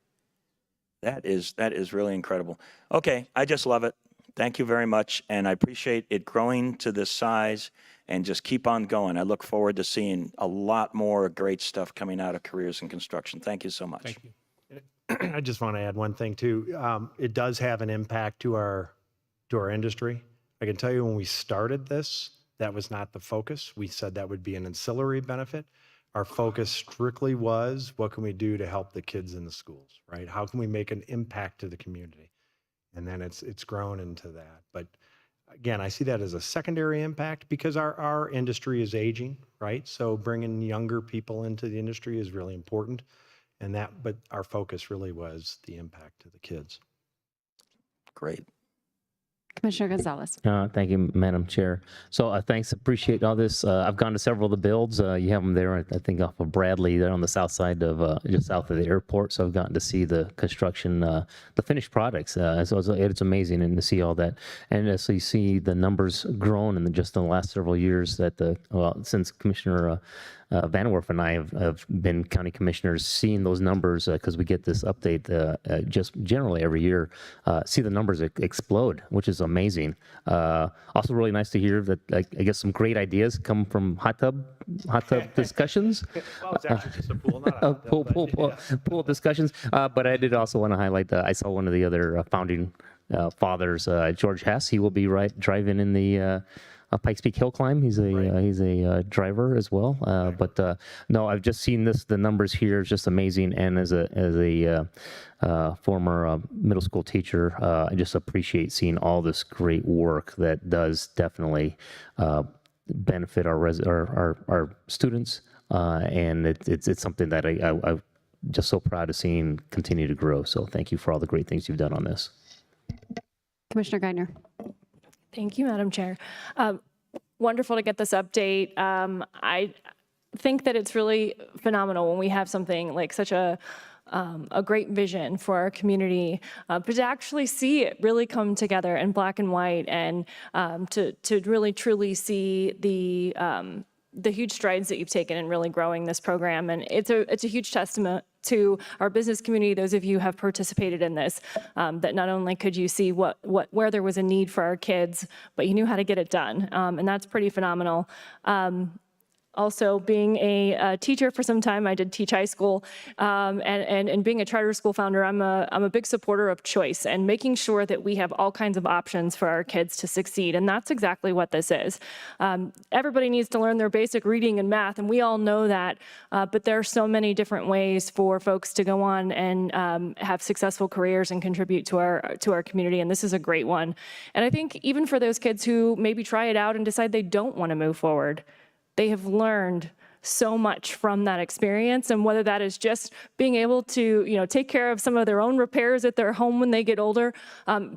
That is really incredible. Okay, I just love it. Thank you very much, and I appreciate it growing to this size and just keep on going. I look forward to seeing a lot more great stuff coming out of Careers in Construction. Thank you so much. Thank you. I just want to add one thing too. It does have an impact to our industry. I can tell you when we started this, that was not the focus. We said that would be an ancillary benefit. Our focus strictly was, what can we do to help the kids in the schools, right? How can we make an impact to the community? And then it's grown into that. But again, I see that as a secondary impact because our industry is aging, right? So bringing younger people into the industry is really important. But our focus really was the impact to the kids. Great. Commissioner Gonzalez. Thank you, Madam Chair. So thanks, appreciate all this. I've gone to several of the builds. You have them there, I think, off of Bradley. They're on the south side of, just south of the airport. So I've gotten to see the construction, the finished products. So it's amazing and to see all that. And as you see the numbers grown in just in the last several years that since Commissioner Van Werf and I have been county commissioners, seeing those numbers because we get this update just generally every year, see the numbers explode, which is amazing. Also really nice to hear that I guess some great ideas come from hot tub discussions. Well, it's actually just a pool, not a pool discussions. But I did also want to highlight I saw one of the other founding fathers, George Hess. He will be driving in the Pikes Peak Hill Climb. He's a driver as well. But no, I've just seen the numbers here is just amazing. And as a former middle school teacher, I just appreciate seeing all this great work that does definitely benefit our students. And it's something that I'm just so proud of seeing continue to grow. So thank you for all the great things you've done on this. Commissioner Geithner. Thank you, Madam Chair. Wonderful to get this update. I think that it's really phenomenal when we have something like such a great vision for our community, but to actually see it really come together in black and white, and to really truly see the huge strides that you've taken in really growing this program. And it's a huge testament to our business community, those of you who have participated in this, that not only could you see where there was a need for our kids, but you knew how to get it done. And that's pretty phenomenal. Also, being a teacher for some time, I did teach high school, and being a charter school founder, I'm a big supporter of choice and making sure that we have all kinds of options for our kids to succeed, and that's exactly what this is. Everybody needs to learn their basic reading and math, and we all know that, but there are so many different ways for folks to go on and have successful careers and contribute to our community, and this is a great one. And I think even for those kids who maybe try it out and decide they don't want to move forward, they have learned so much from that experience, and whether that is just being able to, take care of some of their own repairs at their home when they get older,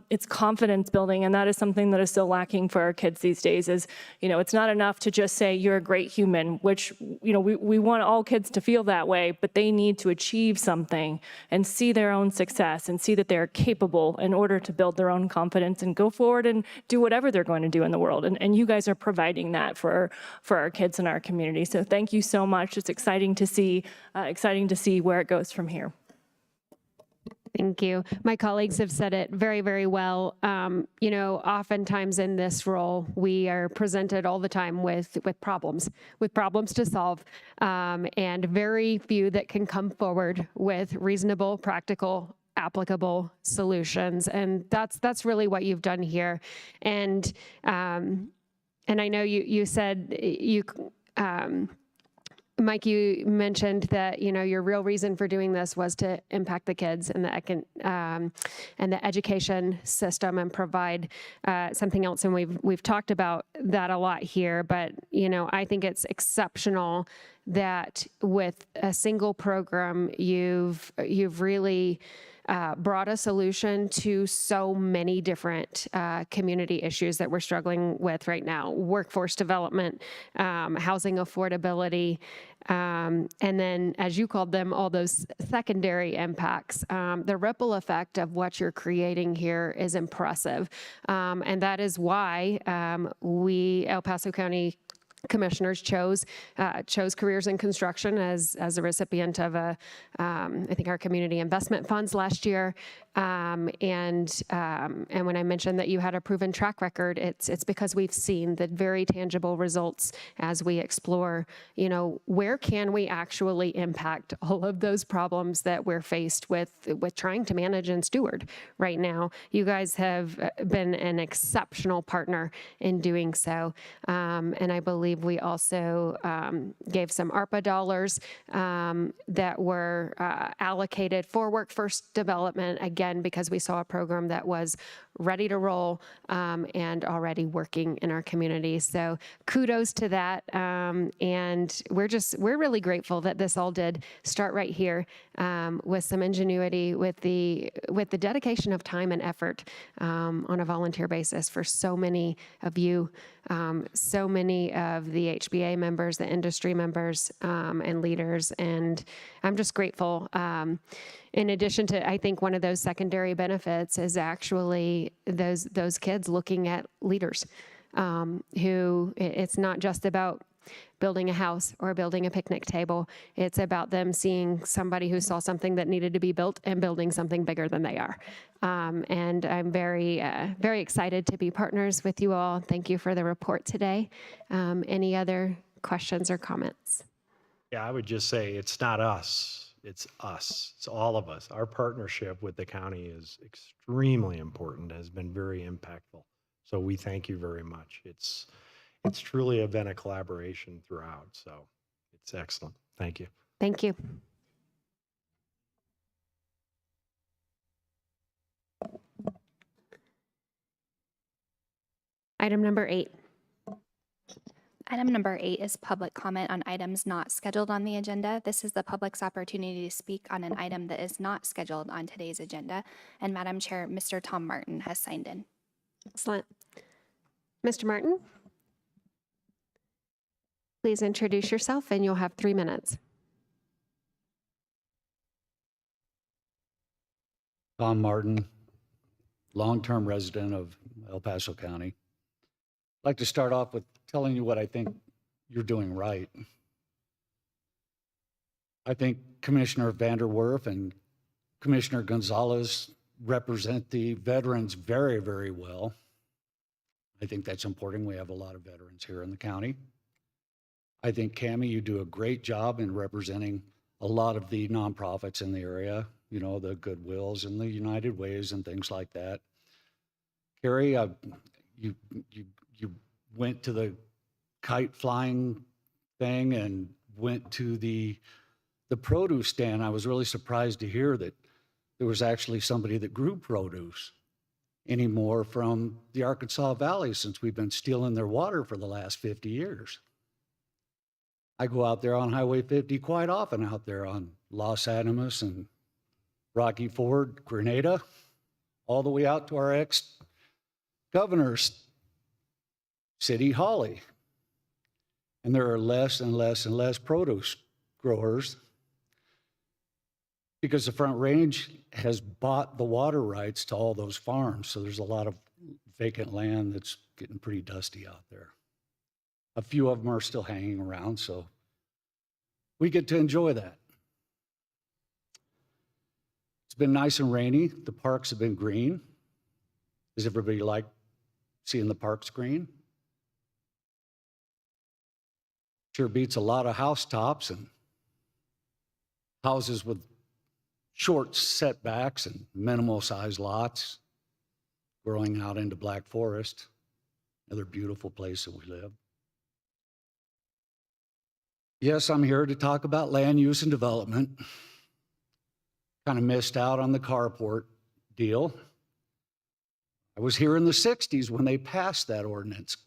it's confidence building, and that is something that is still lacking for our kids these days. Is it's not enough to just say you're a great human, which we want all kids to feel that way, but they need to achieve something and see their own success and see that they are capable in order to build their own confidence and go forward and do whatever they're going to do in the world. And you guys are providing that for our kids in our community. So thank you so much. It's exciting to see where it goes from here. Thank you. My colleagues have said it very, very well. Oftentimes in this role, we are presented all the time with problems to solve, and very few that can come forward with reasonable, practical, applicable solutions. And that's really what you've done here. And I know you said Mike, you mentioned that your real reason for doing this was to impact the kids and the education system and provide something else. And we've talked about that a lot here. But I think it's exceptional that with a single program, you've really brought a solution to so many different community issues that we're struggling with right now: workforce development, housing affordability, and then, as you called them, all those secondary impacts. The ripple effect of what you're creating here is impressive, and that is why we, El Paso County Commissioners, chose Careers in Construction as a recipient of I think our community investment funds last year. And when I mentioned that you had a proven track record, it's because we've seen the very tangible results as we explore, where can we actually impact all of those problems that we're faced with trying to manage and steward right now. You guys have been an exceptional partner in doing so. And I believe we also gave some ARPA dollars that were allocated for workforce development, again, because we saw a program that was ready to roll and already working in our community. So kudos to that. And we're really grateful that this all did start right here with some ingenuity, with the dedication of time and effort on a volunteer basis for so many of you, so many of the HBA members, the industry members, and leaders. And I'm just grateful. In addition to, I think one of those secondary benefits is actually those kids looking at leaders who, it's not just about building a house or building a picnic table. It's about them seeing somebody who saw something that needed to be built and building something bigger than they are. And I'm very, very excited to be partners with you all. Thank you for the report today. Any other questions or comments? Yeah, I would just say it's not us. It's us. It's all of us. Our partnership with the county is extremely important, has been very impactful. So we thank you very much. It's truly been a collaboration throughout. So it's excellent. Thank you. Thank you. Item number 8. Item number 8 is public comment on items not scheduled on the agenda. This is the public's opportunity to speak on an item that is not scheduled on today's agenda. And Madam Chair, Mr. Tom Martin has signed in. Excellent. Mr. Martin, please introduce yourself and you'll have 3 minutes. Tom Martin, long-term resident of El Paso County. I'd like to start off with telling you what I think you're doing right. I think Commissioner Vander Werf and Commissioner Gonzalez represent the veterans very, very well. I think that's important. We have a lot of veterans here in the county. I think, Cammie, you do a great job in representing a lot of the nonprofits in the area, you know, the Goodwills and the United Ways and things like that. Carrie, you went to the kite flying thing and went to the produce stand. I was really surprised to hear that there was actually somebody that grew produce anymore from the Arkansas Valley, since we've been stealing their water for the last 50 years. I go out there on Highway 50 quite often, out there on Los Animas and Rocky Ford, Grenada, all the way out to our ex-governor's city, Holly. And there are less and less and less produce growers because the Front Range has bought the water rights to all those farms. So there's a lot of vacant land that's getting pretty dusty out there. A few of them are still hanging around, so we get to enjoy that. It's It's been nice and rainy. The parks have been green. Does everybody like seeing the parks green? Sure beats a lot of housetops and houses with short setbacks and minimal sized lots growing out into Black Forest, another beautiful place that we live. Yes, I'm here to talk about land use and development. Kind of missed out on the carport deal. I was here in the 60s when they passed that ordinance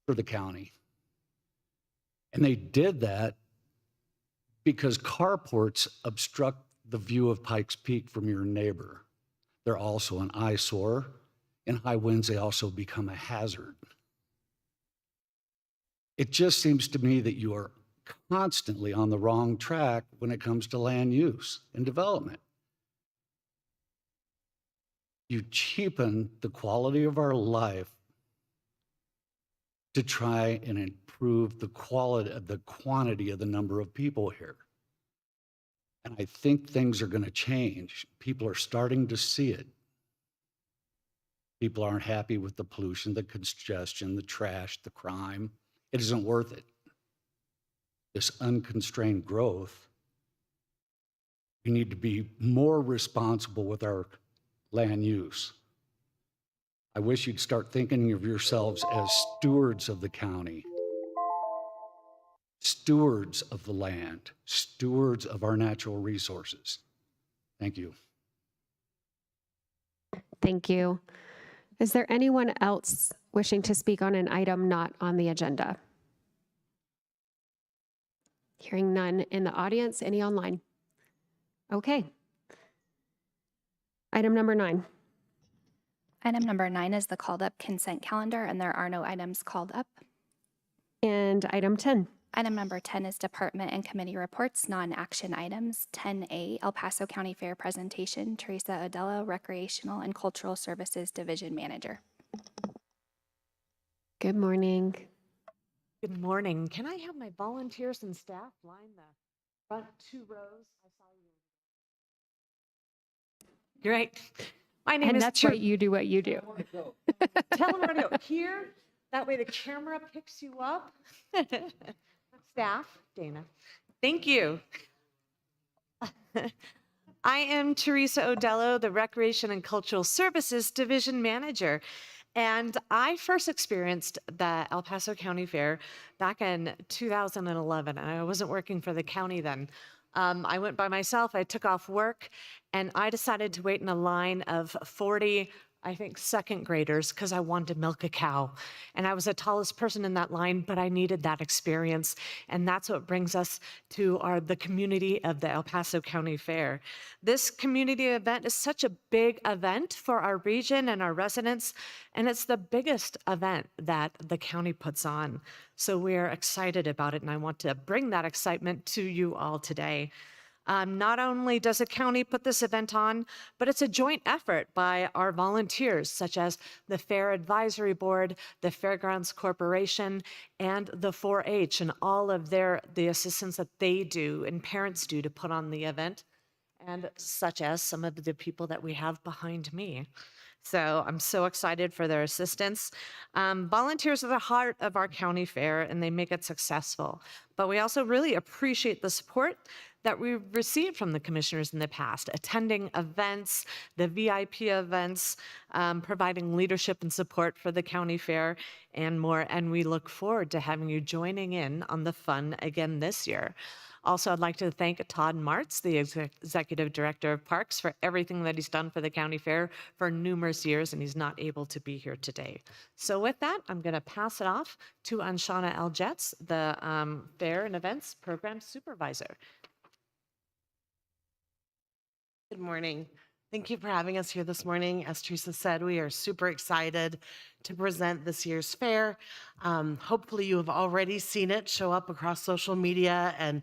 for the county. And they did that because carports obstruct the view of Pikes Peak from your neighbor. They're also an eyesore. In high winds, they also become a hazard. It just seems to me that you are constantly on the wrong track when it comes to land use and development. You cheapen the quality of our life to try and improve the quality of the quantity of the number of people here. And I think things are going to change. People are starting to see it. People aren't happy with the pollution, the congestion, the trash, the crime. It isn't worth it. This unconstrained growth, we need to be more responsible with our land use. I wish you'd start thinking of yourselves as stewards of the county, stewards of the land, stewards of our natural resources. Thank you. Thank you. Is there anyone else wishing to speak on an item not on the agenda? Hearing none in the audience, any online? Okay. Item number 9. Item number 9 is the called up consent calendar, and there are no items called up. And item 10. Item number 10 is department and committee reports, non-action items. 10A, El Paso County Fair presentation, Teresa Odello, Recreational and Cultural Services Division Manager. Good morning. Good morning. Can I have my volunteers and staff line the front 2 rows? I saw you. Great. My name And is that's right, you do what you do. Tell them where to go. Here, that way the camera picks you up. Staff, Dana. Thank you. I am Teresa Odello, the Recreation and Cultural Services Division Manager. And I first experienced the El Paso County Fair back in 2011, and I wasn't working for the county then. I went by myself, I took off work, and I decided to wait in a line of 40, I think, second graders because I wanted to milk a cow. And I was the tallest person in that line, but I needed that experience. And that's what brings us to the community of the El Paso County Fair. This community event is such a big event for our region and our residents, and it's the biggest event that the county puts on. So we're excited about it, and I want to bring that excitement to you all today. Not only does the county put this event on, but it's a joint effort by our volunteers, such as the Fair Advisory Board, the Fairgrounds Corporation, and the 4-H, and all of the assistance that they do and parents do to put on the event, and such as some of the people that we have behind me. So I'm so excited for their assistance. Volunteers are the heart of our county fair, and they make it successful. But we also really appreciate the support that we've received from the commissioners in the past, attending events, the VIP events, providing leadership and support for the county fair, and more. And we look forward to having you joining in on the fun again this year. Also, I'd like to thank Todd Martz, the Executive Director of Parks, for everything that he's done for the county fair for numerous years, and he's not able to be here today. So with that, I'm going to pass it off to Anshana Eljetz, the Fair and Events Program Supervisor. Good morning. Thank you for having us here this morning. As Teresa said, we are super excited to present this year's fair. Hopefully you have already seen it show up across social media and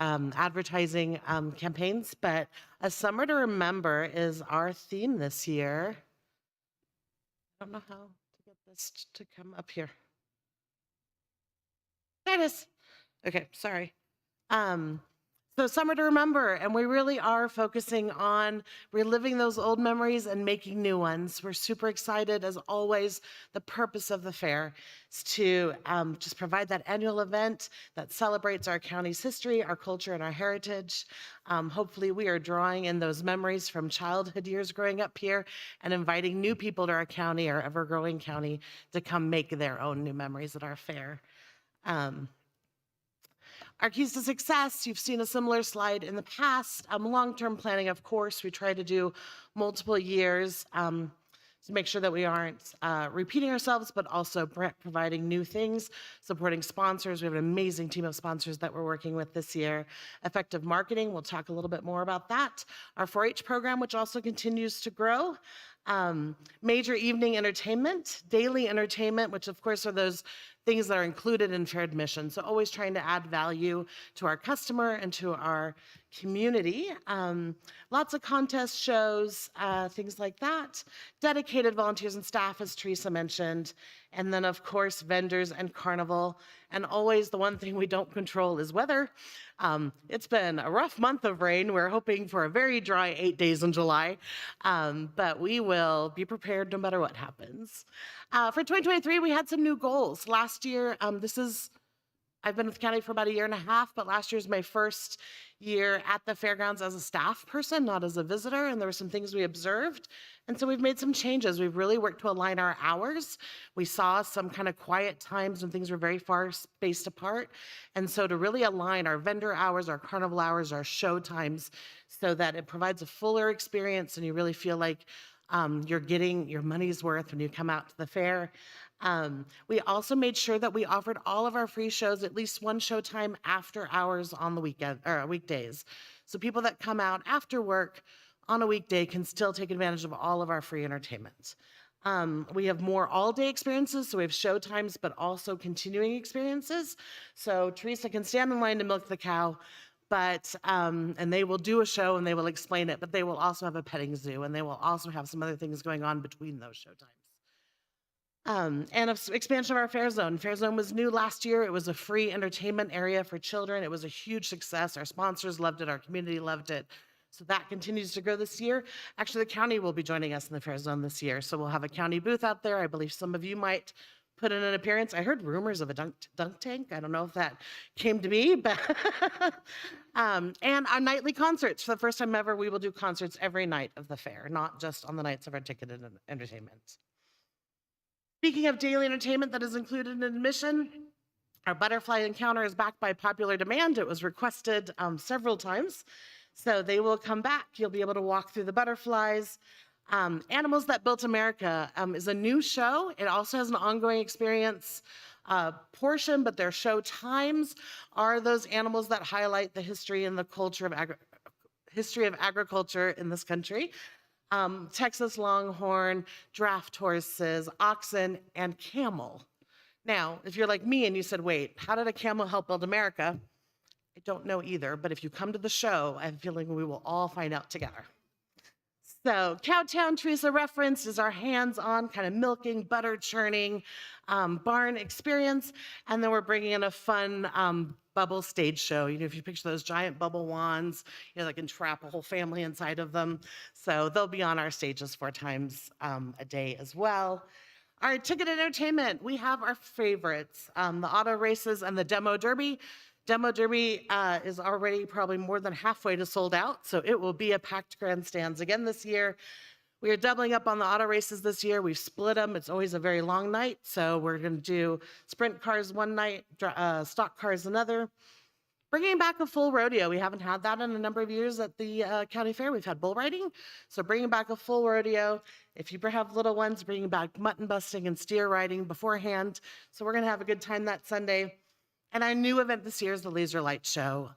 advertising campaigns, but A Summer to Remember is our theme this year. I don't know how to get this to come up here. There it is. Okay, sorry. So summer to remember, and we really are focusing on reliving those old memories and making new ones. We're super excited, as always. The purpose of the fair is to just provide that annual event that celebrates our county's history, our culture, and our heritage. Hopefully we are drawing in those memories from childhood years growing up here and inviting new people to our county, our ever-growing county, to come make their own new memories at our fair. Our keys to success, you've seen a similar slide in the past. Long-term planning, of course, we try to do multiple years to make sure that we aren't repeating ourselves, but also providing new things, supporting sponsors. We have an amazing team of sponsors that we're working with this year. Effective marketing, we'll talk a little bit more about that. Our 4-H program, which also continues to grow. Major evening entertainment, daily entertainment, which of course are those things that are included in fair admission. So always trying to add value to our customer and to our community. Lots of contest shows, things like that. Dedicated volunteers and staff, as Teresa mentioned. And then of course, vendors and carnival. And always the one thing we don't control is weather. It's been a rough month of rain. We're hoping for a very dry 8 days in July, but we will be prepared no matter what happens. For 2023, we had some new goals. Last year, I've been with the county for about 1.5 years, but last year was my first year at the fairgrounds as a staff person, not as a visitor, and there were some things we observed. And so we've made some changes. We've really worked to align our hours. We saw some kind of quiet times when things were very far spaced apart. And so to really align our vendor hours, our carnival hours, our show times, so that it provides a fuller experience and you really feel like you're getting your money's worth when you come out to the fair. We also made sure that we offered all of our free shows at least one show time after hours on the weekend or weekdays. So people that come out after work on a weekday can still take advantage of all of our free entertainment. We have more all-day experiences, so we have show times, but also continuing experiences. So Teresa can stand in line to milk the cow, but and they will do a show and they will explain it, but they will also have a petting zoo and they will also have some other things going on between those show times. And expansion of our Fair Zone. Fair Zone was new last year. It was a free entertainment area for children. It was a huge success. Our sponsors loved it. Our community loved it. So that continues to grow this year. Actually, the county will be joining us in the Fair Zone this year. So we'll have a county booth out there. I believe some of you might put in an appearance. I heard rumors of a dunk tank. I don't know if that came to me, but and our nightly concerts. For the first time ever, we will do concerts every night of the fair, not just on the nights of our ticketed entertainment. Speaking of daily entertainment that is included in admission, our butterfly encounter is back by popular demand. It was requested several times. So they will come back. You'll be able to walk through the butterflies. Animals That Built America is a new show. It also has an ongoing experience portion, but their show times are those animals that highlight the history and the culture of agriculture in this country. Texas Longhorn, draft horses, oxen, and camel. Now, if you're like me and you said, wait, how did a camel help build America? I don't know either, but if you come to the show, I have a feeling we will all find out together. So Cowtown, Teresa referenced, is our hands-on kind of milking, butter churning, barn experience. And then we're bringing in a fun bubble stage show. You know, if you picture those giant bubble wands, you know, that can trap a whole family inside of them. So they'll be on our stages 4 times a day as well. Our ticketed entertainment, we have our favorites, the auto races and the demo derby. Demo Derby is already probably more than halfway to sold out, so it will be a packed grandstands again this year. We are doubling up on the auto races this year. We've split them. It's always a very long night, so we're going to do sprint cars one night, stock cars another. Bringing back a full rodeo. We haven't had that in a number of years at the county fair. We've had bull riding, so bringing back a full rodeo. If you have little ones, bringing back mutton busting and steer riding beforehand. So we're going to have a good time that Sunday. And our new event this year is the Laser Light Show.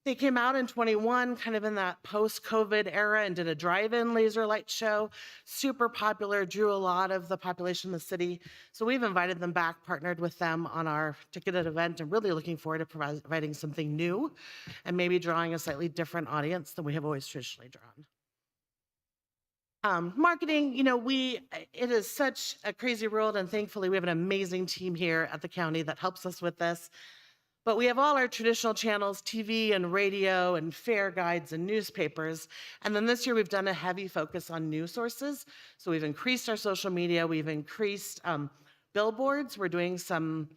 They came out in 21, kind of in that post-COVID era, and did a drive-in laser light show. Super popular, drew a lot of the population in the city. So we've invited them back, partnered with them on our ticketed event, and really looking forward to providing something new and maybe drawing a slightly different audience than we have always traditionally drawn. Marketing, you know, it is such a crazy world, and thankfully we have an amazing team here at the county that helps us with this. But we have all our traditional channels, TV and radio and fair guides and newspapers. And then this year we've done a heavy focus on news sources. So we've increased our social media, we've increased billboards. We're doing some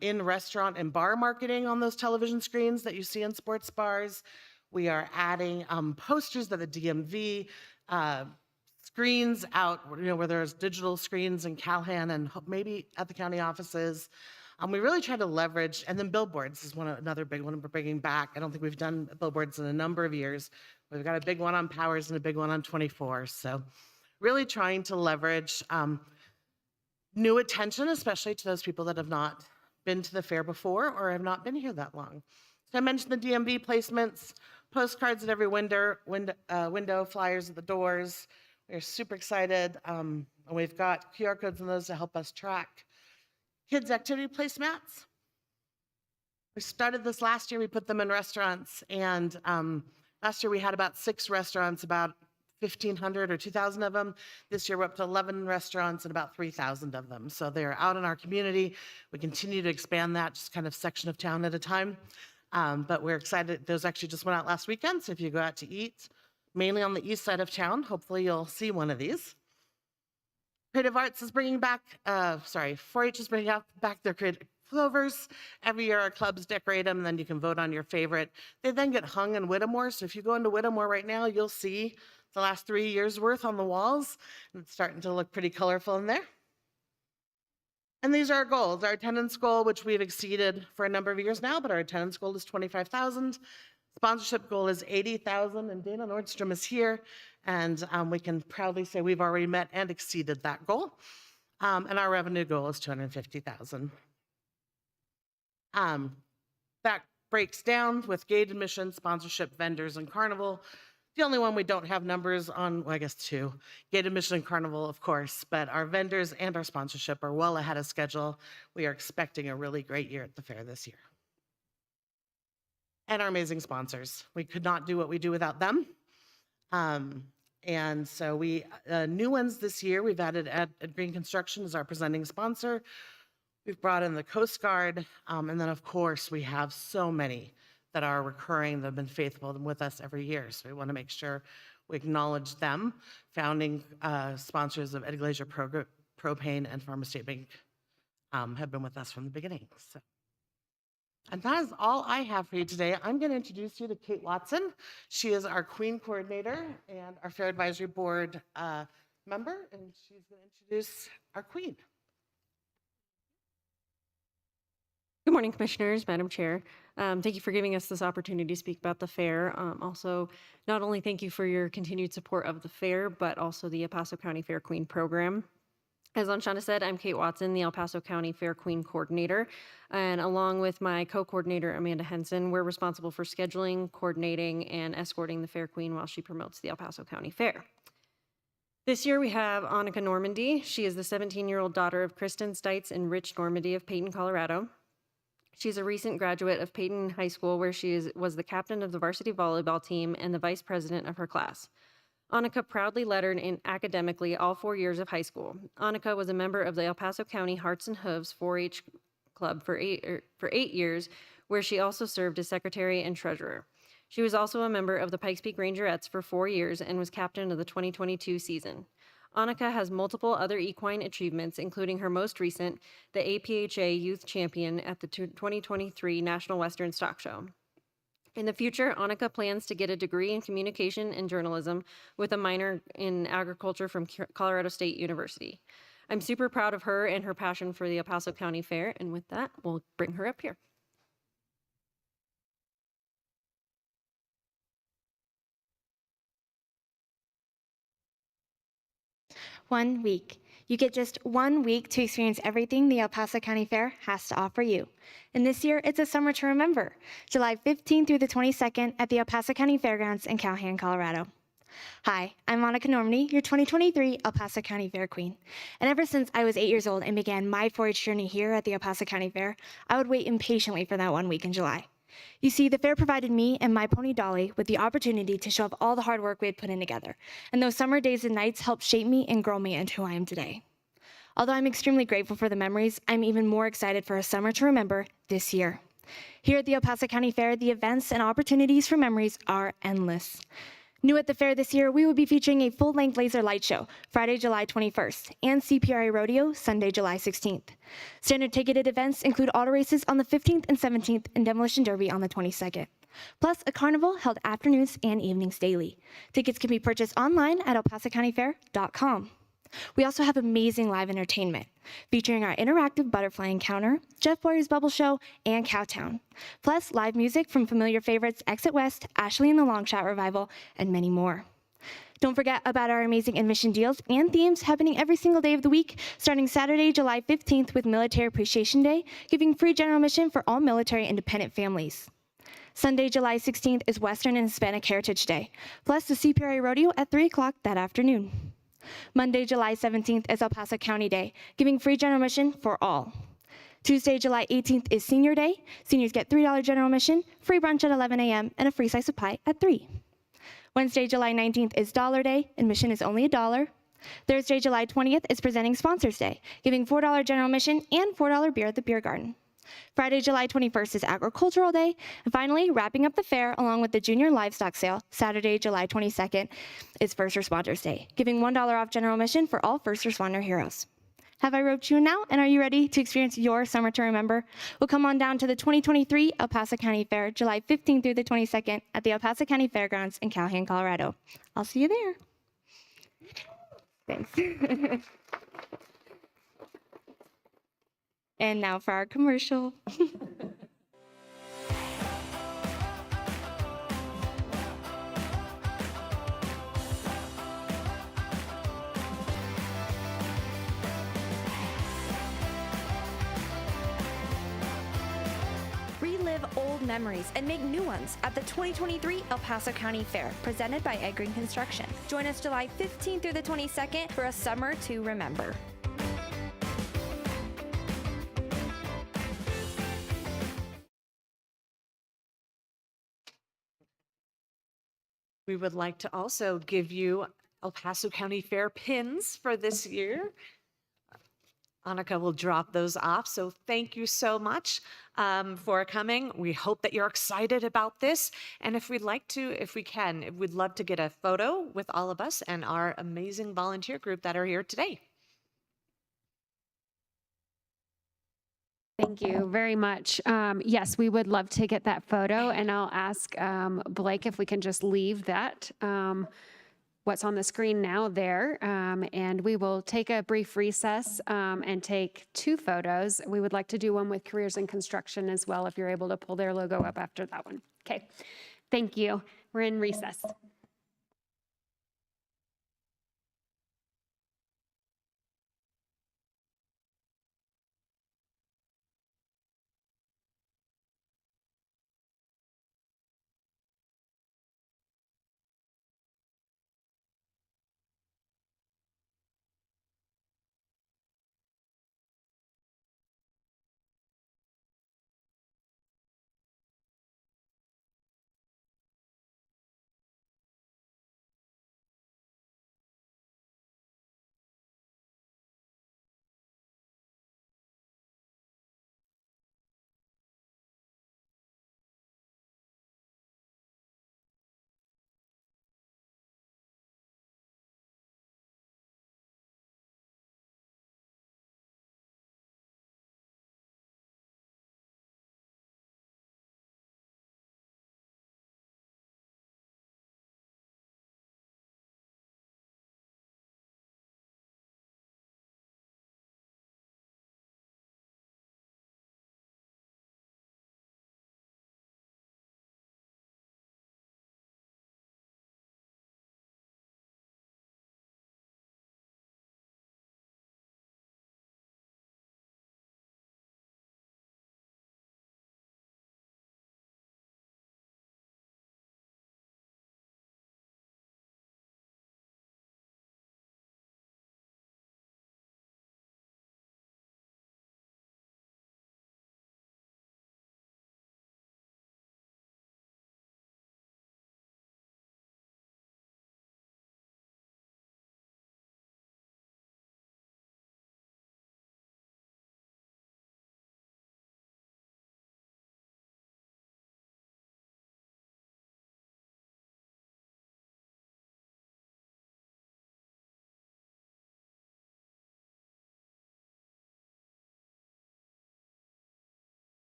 in-restaurant and bar marketing on those television screens that you see in sports bars. We are adding posters at the DMV, screens out, where there's digital screens in Calhan and maybe at the county offices. We really try to leverage, and then billboards is another big one we're bringing back. I don't think we've done billboards in a number of years. We've got a big one on Powers and a big one on 24. So really trying to leverage new attention, especially to those people that have not been to the fair before or have not been here that long. So I mentioned the DMV placements, postcards at every window, flyers at the doors. We're super excited. And we've got QR codes on those to help us track. Kids activity placemats. We started this last year. We put them in restaurants. And last year we had about 6 restaurants, about 1,500 or 2,000 of them. This year we're up to 11 restaurants and about 3,000 of them. So they're out in our community. We continue to expand that, just kind of section of town at a time. But we're excited. Those actually just went out last weekend. So if you go out to eat, mainly on the east side of town, hopefully you'll see one of these. Creative Arts is bringing back, 4-H is bringing back their creative clovers. Every year our clubs decorate them, and then you can vote on your favorite. They then get hung in Whittemore. So if you go into Whittemore right now, you'll see the last 3 years worth on the walls. And it's starting to look pretty colorful in there. And these are our goals. Our attendance goal, which we've exceeded for a number of years now, but our attendance goal is 25,000. Sponsorship goal is 80,000, and Dana Nordstrom is here. And we can proudly say we've already met and exceeded that goal. And our revenue goal is 250,000. That breaks down with gate admission, sponsorship, vendors, and carnival. The only one we don't have numbers on, well, I guess 2, gate admission and carnival, of course, but our vendors and our sponsorship are well ahead of schedule. We are expecting a really great year at the fair this year. And our amazing sponsors. We could not do what we do without them. And so new ones this year, we've added Ed Green Construction as our presenting sponsor. We've brought in the Coast Guard. And then, of course, we have so many that are recurring, that have been faithful with us every year. So we want to make sure we acknowledge them. Founding sponsors of Ed Glazer Propane and Farmer State Bank have been with us from the beginning. So. And that is all I have for you today. I'm going to introduce you to Kate Watson. She is our Queen Coordinator and our Fair Advisory Board member, and she's going to introduce our Queen. Good morning, Commissioners, Madam Chair. Thank you for giving us this opportunity to speak about the fair. Also, not only thank you for your continued support of the fair, but also the El Paso County Fair Queen program. As Anshana said, I'm Kate Watson, the El Paso County Fair Queen Coordinator, and along with my co-coordinator, Amanda Henson, we're responsible for scheduling, coordinating, and escorting the Fair Queen while she promotes the El Paso County Fair. This year we have Annika Normandy. She is the 17-year-old daughter of Kristen Stites and Rich Normandy of Peyton, Colorado. She's a recent graduate of Peyton High School, where she was the captain of the varsity volleyball team and the vice president of her class. Annika proudly lettered in academically all 4 years of high school. Annika was a member of the El Paso County Hearts and Hooves 4-H Club for 8 years, where she also served as secretary and treasurer. She was also a member of the Pikes Peak Rangerettes for 4 years and was captain of the 2022 season. Annika has multiple other equine achievements, including her most recent, the APHA Youth Champion at the 2023 National Western Stock Show. In the future, Annika plans to get a degree in communication and journalism with a minor in agriculture from Colorado State University. I'm super proud of her and her passion for the El Paso County Fair, and with that, we'll bring her up here. One week. You get just 1 week to experience everything the El Paso County Fair has to offer you. And this year, it's a summer to remember, July 15th through the 22nd at the El Paso County Fairgrounds in Calhan, Colorado. Hi, I'm Monica Normandy, your 2023 El Paso County Fair Queen. And ever since I was 8 years old and began my 4-H journey here at the El Paso County Fair, I would wait impatiently for that 1 week in July. You see, the fair provided me and my pony Dolly with the opportunity to show off all the hard work we had put in together. And those summer days and nights helped shape me and grow me into who I am today. Although I'm extremely grateful for the memories, I'm even more excited for a summer to remember this year. Here at the El Paso County Fair, the events and opportunities for memories are endless. New at the fair this year, we will be featuring a full-length laser light show Friday, July 21st, and CPRA Rodeo Sunday, July 16th. Standard ticketed events include auto races on the 15th and 17th and Demolition Derby on the 22nd. Plus, a carnival held afternoons and evenings daily. Tickets can be purchased online at elpasocountyfair.com. We also have amazing live entertainment, featuring our interactive butterfly encounter, Jeff Boyer's Bubble Show, and Cowtown. Plus, live music from familiar favorites Exit West, Ashley and the Long Shot Revival, and many more. Don't forget about our amazing admission deals and themes happening every single day of the week, starting Saturday, July 15th with Military Appreciation Day, giving free general admission for all military independent families. Sunday, July 16th is Western and Hispanic Heritage Day, plus the CPRA Rodeo at 3 o'clock that afternoon. Monday, July 17th is El Paso County Day, giving free general admission for all. Tuesday, July 18th is Senior Day. Seniors get $3 general admission, free brunch at 11 a.m., and a free slice of pie at 3. Wednesday, July 19th is Dollar Day. Admission is only $1. Thursday, July 20th is Presenting Sponsors Day, giving $4 general admission and $4 beer at the Beer Garden. Friday, July 21st is Agricultural Day. And finally, wrapping up the fair along with the Junior Livestock Sale, Saturday, July 22nd is First Responders Day, giving $1 off general admission for all first responder heroes. Have I roped you now, and are you ready to experience your summer to remember? We'll come on down to the 2023 El Paso County Fair, July 15th through the 22nd at the El Paso County Fairgrounds in Calhoun, Colorado. I'll see you there. Thanks. And now for our commercial. Relive old memories and make new ones at the 2023 El Paso County Fair, presented by Ed Green Construction. Join us July 15th through the 22nd for a summer to remember. We would like to also give you El Paso County Fair pins for this year. Annika will drop those off. So thank you so much for coming. We hope that you're excited about this. And if we can, we'd love to get a photo with all of us and our amazing volunteer group that are here today. Thank you very much. Yes, we would love to get that photo, and I'll ask Blake if we can just leave that, what's on the screen now there, and we will take a brief recess and take 2 photos. We would like to do one with Careers in Construction as well, if you're able to pull their logo up after that one. Okay, thank you. We're in recess.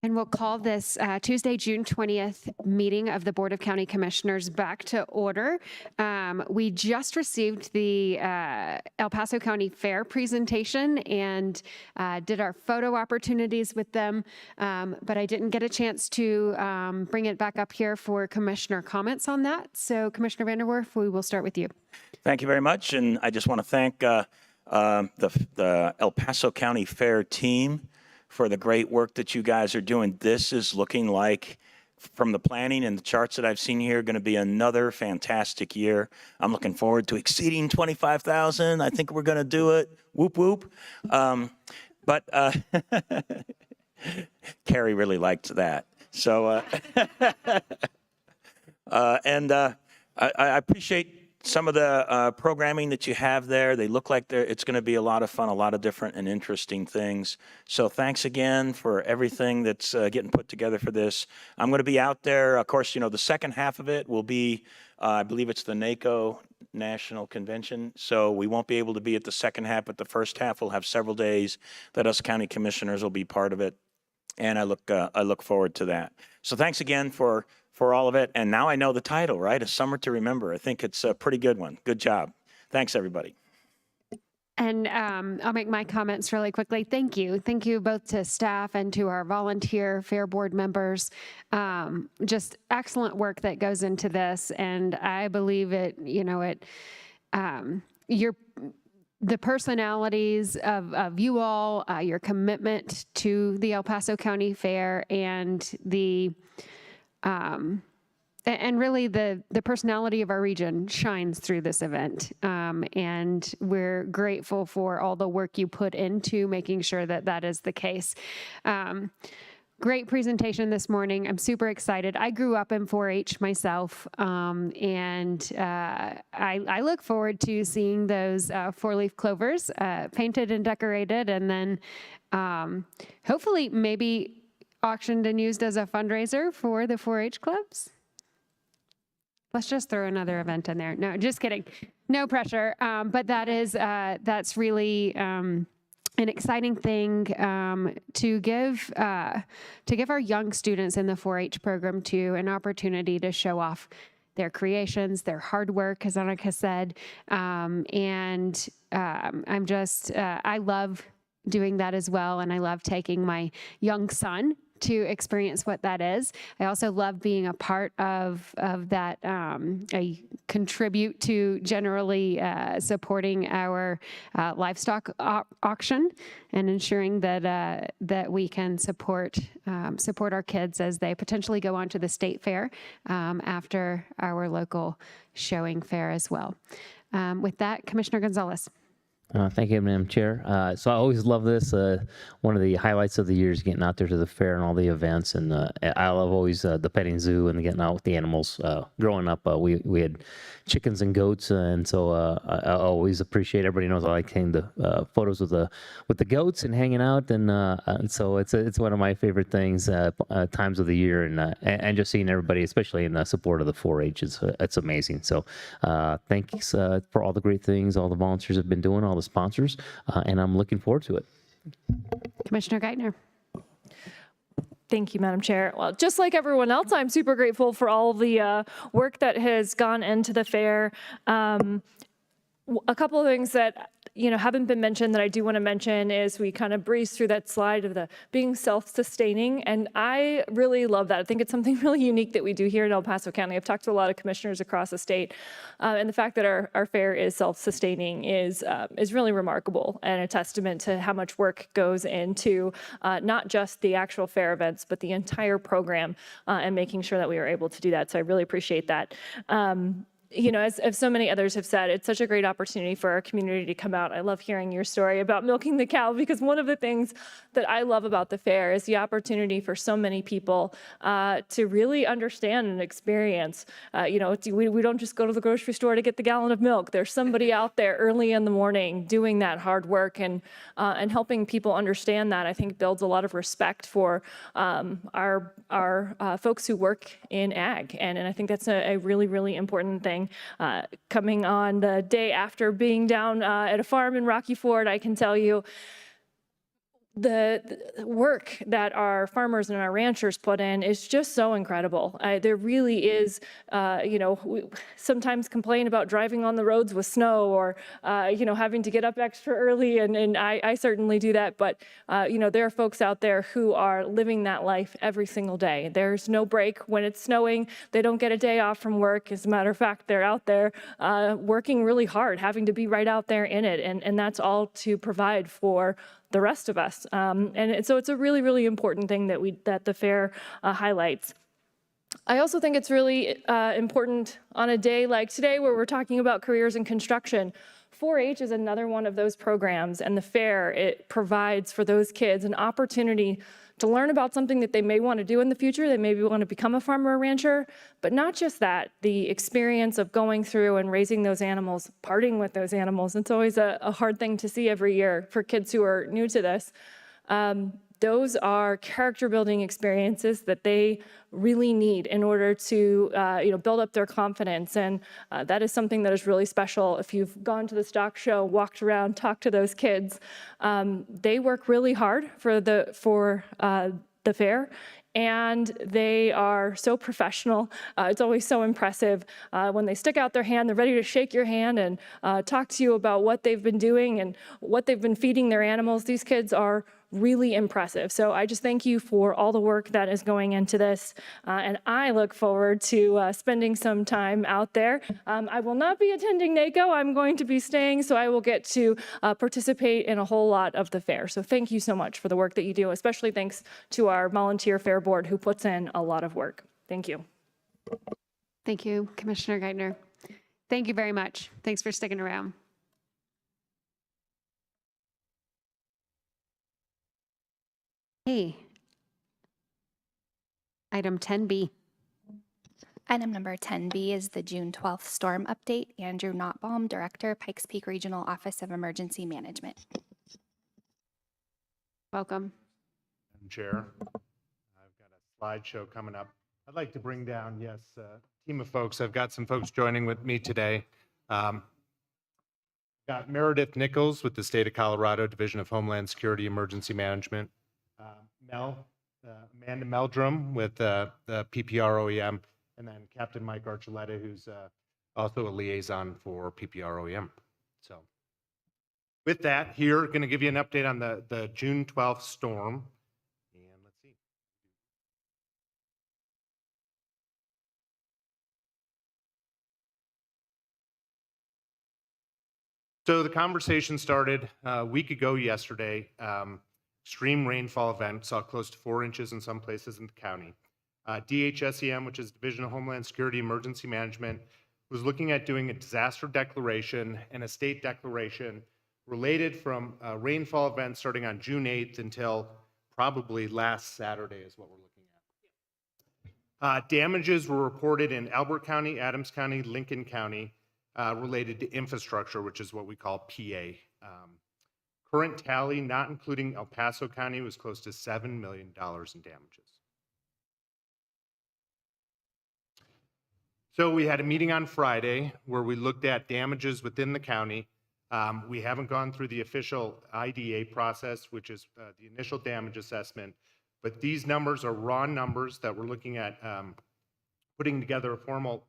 And we'll call this Tuesday, June 20th meeting of the Board of County Commissioners back to order. We just received the El Paso County Fair presentation and did our photo opportunities with them, but I didn't get a chance to bring it back up here for commissioner comments on that. So Commissioner Vanderwerf, we will start with you. Thank you very much, and I just want to thank the El Paso County Fair team for the great work that you guys are doing. This is looking like, from the planning and the charts that I've seen here, going to be another fantastic year. I'm looking forward to exceeding 25,000. I think we're going to do it. Whoop, whoop. But Carrie really liked that. So, I appreciate some of the programming that you have there. They look like it's going to be a lot of fun, a lot of different and interesting things. So thanks again for everything that's getting put together for this. I'm going to be out there. Of course, the second half of it will be, I believe it's the NACO National Convention. So we won't be able to be at the second half, but the first half will have several days that us county commissioners will be part of it. And I look forward to that. So thanks again for all of it. And now I know the title, right? A Summer to Remember. I think it's a pretty good one. Good job. Thanks, everybody. And I'll make my comments really quickly. Thank you. Thank you both to staff and to our volunteer Fair Board members. Just excellent work that goes into this. And I believe the personalities of you all, your commitment to the El Paso County Fair, and really the personality of our region shines through this event. And we're grateful for all the work you put into making sure that that is the case. Great presentation this morning. I'm super excited. I grew up in 4-H myself, and I look forward to seeing those 4-leaf clovers painted and decorated, and then hopefully maybe auctioned and used as a fundraiser for the 4-H clubs. Let's just throw another event in there. No, just kidding. No pressure. But that's really an exciting thing to give our young students in the 4-H program too an opportunity to show off their creations, their hard work, as Annika said. I love doing that as well, and I love taking my young son to experience what that is. I also love being a part of that. I contribute to generally supporting our livestock auction and ensuring that we can support our kids as they potentially go on to the state fair after our local showing fair as well. With that, Commissioner Gonzalez. Thank you, Madam Chair. So I always love this. One of the highlights of the year is getting out there to the fair and all the events. And I love always the petting zoo and getting out with the animals. Growing up, we had chickens and goats, and so I always appreciate. Everybody knows I like taking the photos with the goats and hanging out, and so it's one of my favorite things times of the year, and just seeing everybody, especially in support of the 4-H, it's amazing. So thanks for all the great things all the volunteers have been doing, all the sponsors, and I'm looking forward to it. Commissioner Geithner. Thank you, Madam Chair. Well, just like everyone else, I'm super grateful for all the work that has gone into the fair. A couple of things that haven't been mentioned that I do want to mention is we kind of breezed through that slide of the being self-sustaining, and I really love that. I think it's something really unique that we do here in El Paso County. I've talked to a lot of commissioners across the state, and the fact that our fair is self-sustaining is really remarkable and a testament to how much work goes into not just the actual fair events, but the entire program and making sure that we are able to do that. So I really appreciate that. As so many others have said, it's such a great opportunity for our community to come out. I love hearing your story about milking the cow, because one of the things that I love about the fair is the opportunity for so many people to really understand and experience. We don't just go to the grocery store to get the gallon of milk. There's somebody out there early in the morning doing that hard work, and helping people understand that, I think, builds a lot of respect for our folks who work in ag. And I think that's a really, really important thing. Coming on the day after being down at a farm in Rocky Ford, I can tell you the work that our farmers and our ranchers put in is just so incredible. There really is, we sometimes complain about driving on the roads with snow or, having to get up extra early, and I certainly do that. But, there are folks out there who are living that life every single day. There's no break when it's snowing. They don't get a day off from work. As a matter of fact, they're out there working really hard, having to be right out there in it. And that's all to provide for the rest of us. And so it's a really, really important thing that the fair highlights. I also think it's really important on a day like today where we're talking about careers in construction. 4-H is another one of those programs, and the fair, it provides for those kids an opportunity to learn about something that they may want to do in the future. They maybe want to become a farmer or rancher, but not just that, the experience of going through and raising those animals, parting with those animals. It's always a hard thing to see every year for kids who are new to this. Those are character building experiences that they really need in order to build up their confidence. And that is something that is really special. If you've gone to the stock show, walked around, talked to those kids, they work really hard for the fair. And they are so professional. It's always so impressive. When they stick out their hand, they're ready to shake your hand and talk to you about what they've been doing and what they've been feeding their animals. These kids are really impressive. So I just thank you for all the work that is going into this. And I look forward to spending some time out there. I will not be attending NACO. I'm going to be staying, so I will get to participate in a whole lot of the fair. So thank you so much for the work that you do, especially thanks to our volunteer fair board who puts in a lot of work. Thank you. Thank you, Commissioner Geithner. Thank you very much. Thanks for sticking around. Hey, item 10B. Item number 10B is the June 12th storm update. Andrew Nottbaum, Director, Pikes Peak Regional Office of Emergency Management. Welcome. Madam Chair, I've got a slideshow coming up. I'd like to bring down, a team of folks. I've got some folks joining with me today. Got Meredith Nichols with the State of Colorado Division of Homeland Security Emergency Management. Amanda Meldrum with the PPR OEM, and then Captain Mike Archuleta, who's also a liaison for PPR OEM. So with that, here, going to give you an update on the June 12th storm. And let's see. So the conversation started a week ago yesterday. Extreme rainfall event, saw close to 4 inches in some places in the county. DHSEM, which is Division of Homeland Security Emergency Management, was looking at doing a disaster declaration and a state declaration related from a rainfall event starting on June 8th until probably last Saturday is what we're looking at. Damages were reported in Elbert County, Adams County, Lincoln County, related to infrastructure, which is what we call PA. Current tally, not including El Paso County, was close to $7 million in damages. So we had a meeting on Friday where we looked at damages within the county. We haven't gone through the official IDA process, which is the initial damage assessment, but these numbers are raw numbers that we're looking at putting together a formal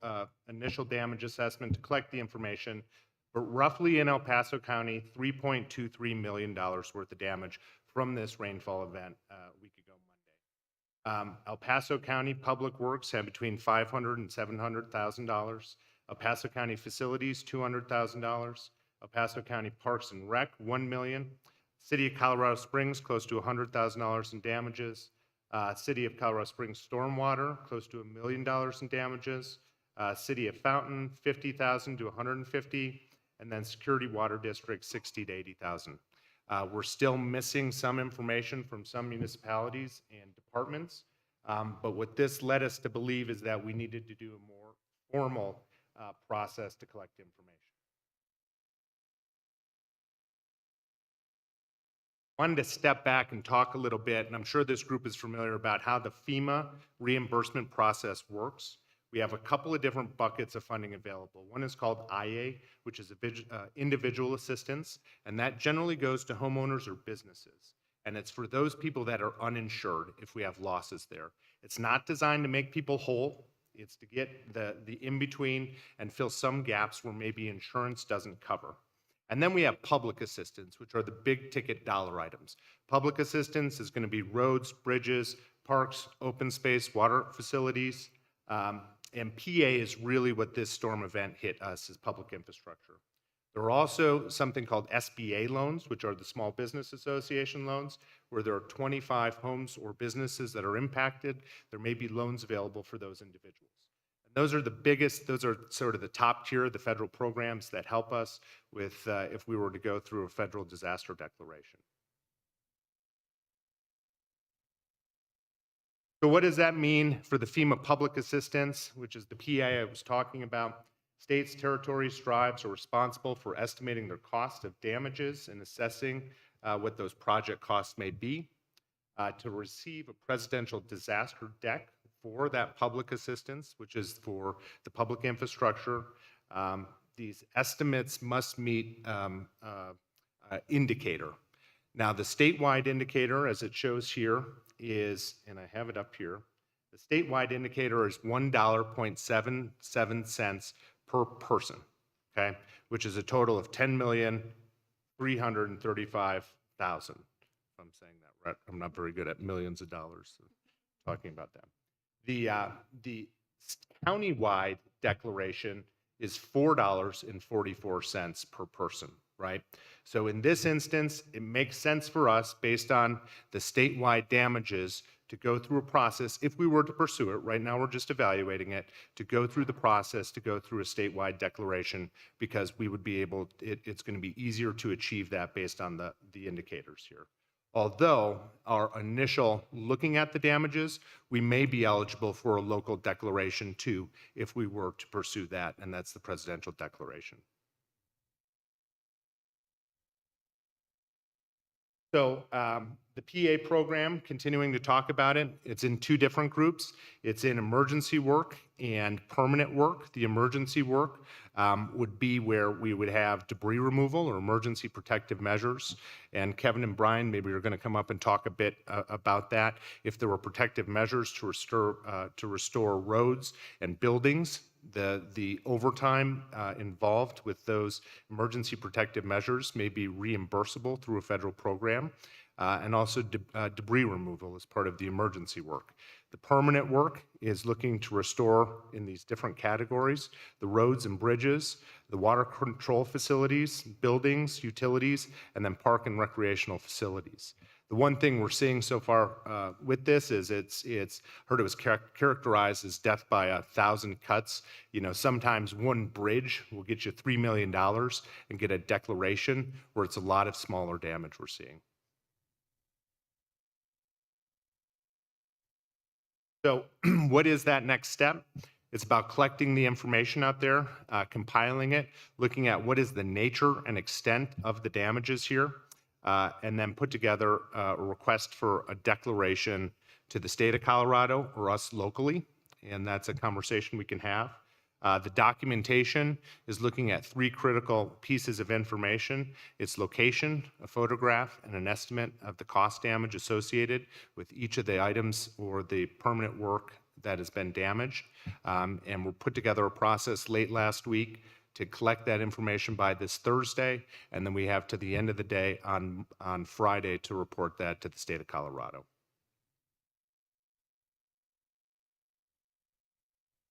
initial damage assessment to collect the information. But roughly in El Paso County, $3.23 million worth of damage from this rainfall event a week ago Monday. El Paso County Public Works had between $500,000 and $700,000. El Paso County Facilities, $200,000. El Paso County Parks and Rec, $1 million. City of Colorado Springs, close to $100,000 in damages. City of Colorado Springs Stormwater, close to $1 million in damages. City of Fountain, $50,000 to $150,000. And then Security Water District, $60,000 to $80,000. We're still missing some information from some municipalities and departments, but what this led us to believe is that we needed to do a more formal process to collect information. I wanted to step back and talk a little bit, and I'm sure this group is familiar about how the FEMA reimbursement process works. We have a couple of different buckets of funding available. One is called IA, which is individual assistance, and that generally goes to homeowners or businesses. And it's for those people that are uninsured if we have losses there. It's not designed to make people whole. It's to get the in-between and fill some gaps where maybe insurance doesn't cover. And then we have public assistance, which are the big ticket dollar items. Public assistance is going to be roads, bridges, parks, open space, water facilities. And PA is really what this storm event hit us as public infrastructure. There are also something called SBA loans, which are the Small Business Association loans, where there are 25 homes or businesses that are impacted. There may be loans available for those individuals. And those are the biggest, those are sort of the top tier of the federal programs that help us with if we were to go through a federal disaster declaration. So what does that mean for the FEMA public assistance, which is the PA I was talking about? States, territories, tribes are responsible for estimating their cost of damages and assessing what those project costs may be. To receive a presidential disaster deck for that public assistance, which is for the public infrastructure, these estimates must meet indicator. Now, the statewide indicator, as it shows here, is, and I have it up here, the statewide indicator is $1.77 per person, okay, which is a total of $10,335,000. If I'm saying that right, I'm not very good at millions of dollars talking about that. The countywide declaration is $4.44 per person, right? So in this instance, it makes sense for us, based on the statewide damages, to go through a process, if we were to pursue it, right now we're just evaluating it, to go through the process, to go through a statewide declaration, because we would be able, it's going to be easier to achieve that based on the indicators here. Although our initial looking at the damages, we may be eligible for a local declaration too, if we were to pursue that, and that's the presidential declaration. So the PA program, continuing to talk about it, it's in two different groups. It's in emergency work and permanent work. The emergency work would be where we would have debris removal or emergency protective measures. And Kevin and Brian maybe are going to come up and talk a bit about that. If there were protective measures to restore roads and buildings, the overtime involved with those emergency protective measures may be reimbursable through a federal program, and also debris removal as part of the emergency work. The permanent work is looking to restore, in these different categories, the roads and bridges, the water control facilities, buildings, utilities, and then park and recreational facilities. The one thing we're seeing so far with this is it's heard it was characterized as death by 1,000 cuts. You know, sometimes one bridge will get you $3 million and get a declaration, where it's a lot of smaller damage we're seeing. So what is that next step? It's about collecting the information out there, compiling it, looking at what is the nature and extent of the damages here, and then put together a request for a declaration to the state of Colorado or us locally, and that's a conversation we can have. The documentation is looking at three critical pieces of information. It's location, a photograph, and an estimate of the cost damage associated with each of the items or the permanent work that has been damaged. And we'll put together a process late last week to collect that information by this Thursday, and then we have to the end of the day on Friday to report that to the state of Colorado.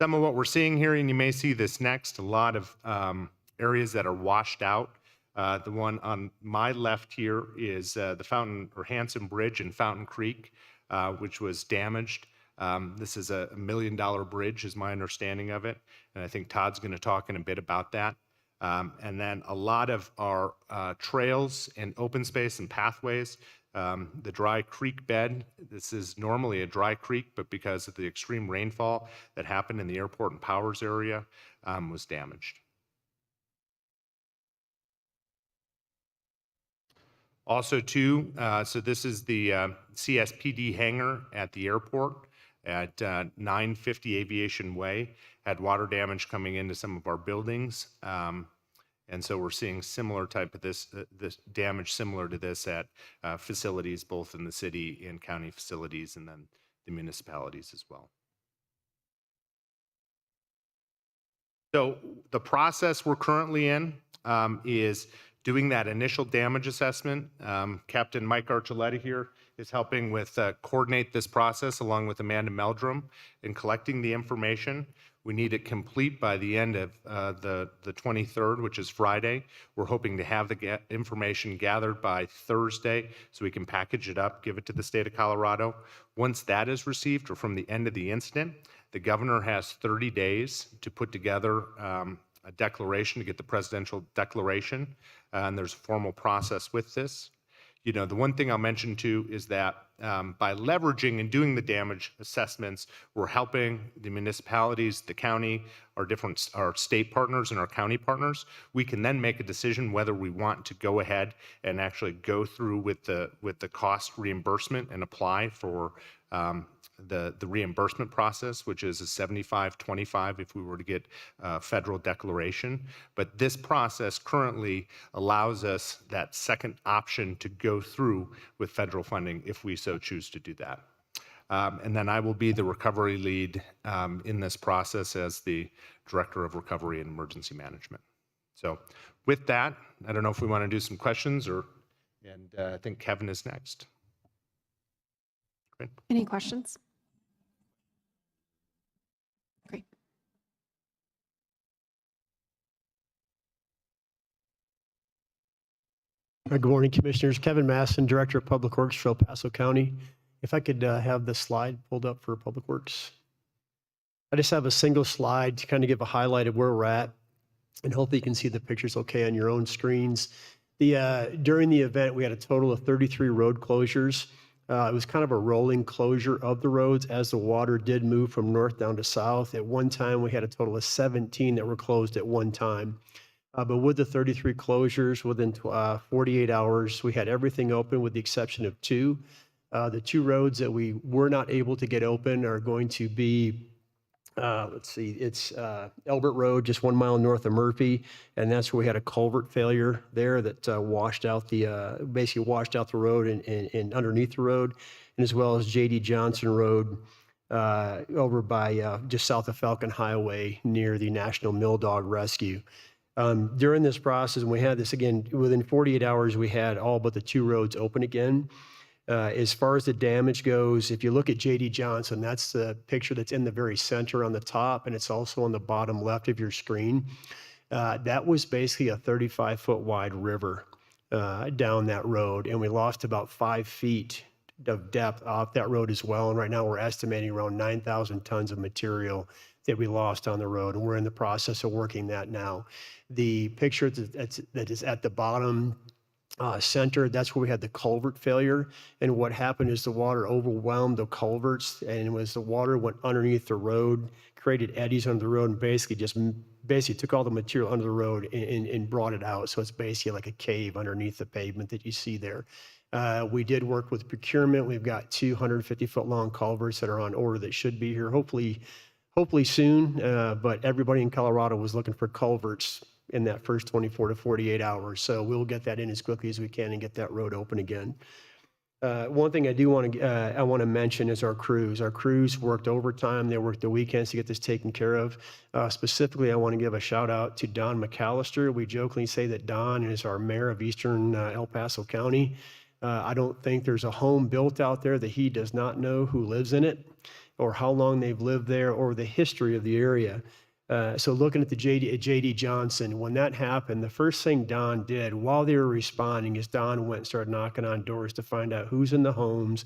Some of what we're seeing here, and you may see this next, a lot of areas that are washed out. The one on my left here is the Fountain or Hanson Bridge in Fountain Creek, which was damaged. This is a $1 million bridge, is my understanding of it, and I think Todd's going to talk in a bit about that. And then a lot of our trails and open space and pathways. The dry creek bed, this is normally a dry creek, but because of the extreme rainfall that happened in the airport and Powers area, was damaged. Also too, so this is the CSPD hangar at the airport at 950 Aviation Way, had water damage coming into some of our buildings. And so we're seeing similar type of this damage similar to this at facilities, both in the city and county facilities, and then the municipalities as well. So the process we're currently in is doing that initial damage assessment. Captain Mike Archuleta here is helping with coordinate this process along with Amanda Meldrum in collecting the information. We need it complete by the end of the 23rd, which is Friday. We're hoping to have the information gathered by Thursday so we can package it up, give it to the state of Colorado. Once that is received, or from the end of the incident, the governor has 30 days to put together a declaration, to get the presidential declaration, and there's a formal process with this. You know, the one thing I'll mention too is that by leveraging and doing the damage assessments, we're helping the municipalities, the county, our state partners and our county partners. We can then make a decision whether we want to go ahead and actually go through with the cost reimbursement and apply for the reimbursement process, which is a 75-25 if we were to get a federal declaration. But this process currently allows us that second option to go through with federal funding if we so choose to do that. And then I will be the recovery lead in this process as the Director of Recovery and Emergency Management. So with that, I don't know if we want to do some questions, and I think Kevin is next. Great. Any questions? Great. Good morning, Commissioners. Kevin Masson, Director of Public Works for El Paso County. If I could have the slide pulled up for Public Works. I just have a single slide to kind of give a highlight of where we're at, and hopefully you can see the pictures okay on your own screens. During the event, we had a total of 33 road closures. It was kind of a rolling closure of the roads as the water did move from north down to south. At one time, we had a total of 17 that were closed at one time. But with the 33 closures, within 48 hours, we had everything open with the exception of two. The two roads that we were not able to get open are going to be, it's Elbert Road, just 1 mile north of Murphy, and that's where we had a culvert failure there that basically washed out the road and underneath the road, and as well as J.D. Johnson Road over by just south of Falcon Highway near the National Mill Dog Rescue. During this process, and we had this again, within 48 hours, we had all but the two roads open again. As far as the damage goes, if you look at J.D. Johnson, that's the picture that's in the very center on the top, and it's also on the bottom left of your screen. That was basically a 35-foot wide river down that road, and we lost about 5 feet of depth off that road as well. And right now we're estimating around 9,000 tons of material that we lost on the road, and we're in the process of working that now. The picture that is at the bottom center, that's where we had the culvert failure. And what happened is the water overwhelmed the culverts, and as the water went underneath the road, created eddies under the road, and basically took all the material under the road and brought it out. So it's basically like a cave underneath the pavement that you see there. We did work with procurement. We've got 250-foot long culverts that are on order that should be here hopefully soon. But everybody in Colorado was looking for culverts in that first 24 to 48 hours. So we'll get that in as quickly as we can and get that road open again. One thing I want to mention is our crews. Our crews worked overtime. They worked the weekends to get this taken care of. Specifically, I want to give a shout out to Don McAllister. We jokingly say that Don is our mayor of Eastern El Paso County. I don't think there's a home built out there that he does not know who lives in it, or how long they've lived there, or the history of the area. So looking at the J.D. Johnson, when that happened, the first thing Don did while they were responding is Don went and started knocking on doors to find out who's in the homes,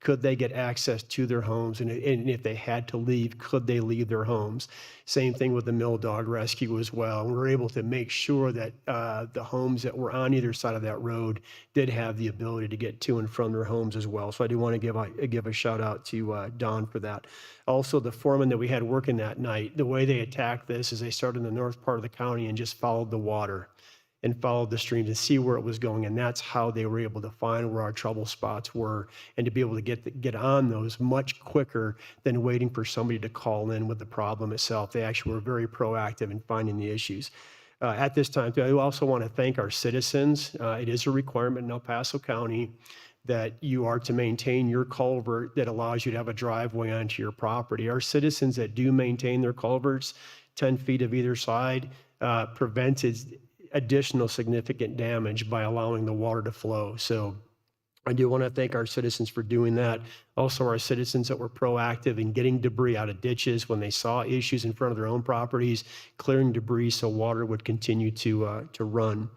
could they get access to their homes, and if they had to leave, could they leave their homes? Same thing with the Mill Dog Rescue as well. We were able to make sure that the homes that were on either side of that road did have the ability to get to and from their homes as well. So I do want to give a shout out to Don for that. Also, the foreman that we had working that night, the way they attacked this is they started in the north part of the county and just followed the water and followed the stream to see where it was going. And that's how they were able to find where our trouble spots were and to be able to get on those much quicker than waiting for somebody to call in with the problem itself. They actually were very proactive in finding the issues. At this time, I also want to thank our citizens. It is a requirement in El Paso County that you are to maintain your culvert that allows you to have a driveway onto your property. Our citizens that do maintain their culverts 10 feet of either side prevented additional significant damage by allowing the water to flow. So I do want to thank our citizens for doing that. Also, our citizens that were proactive in getting debris out of ditches when they saw issues in front of their own properties, clearing debris so water would continue to run.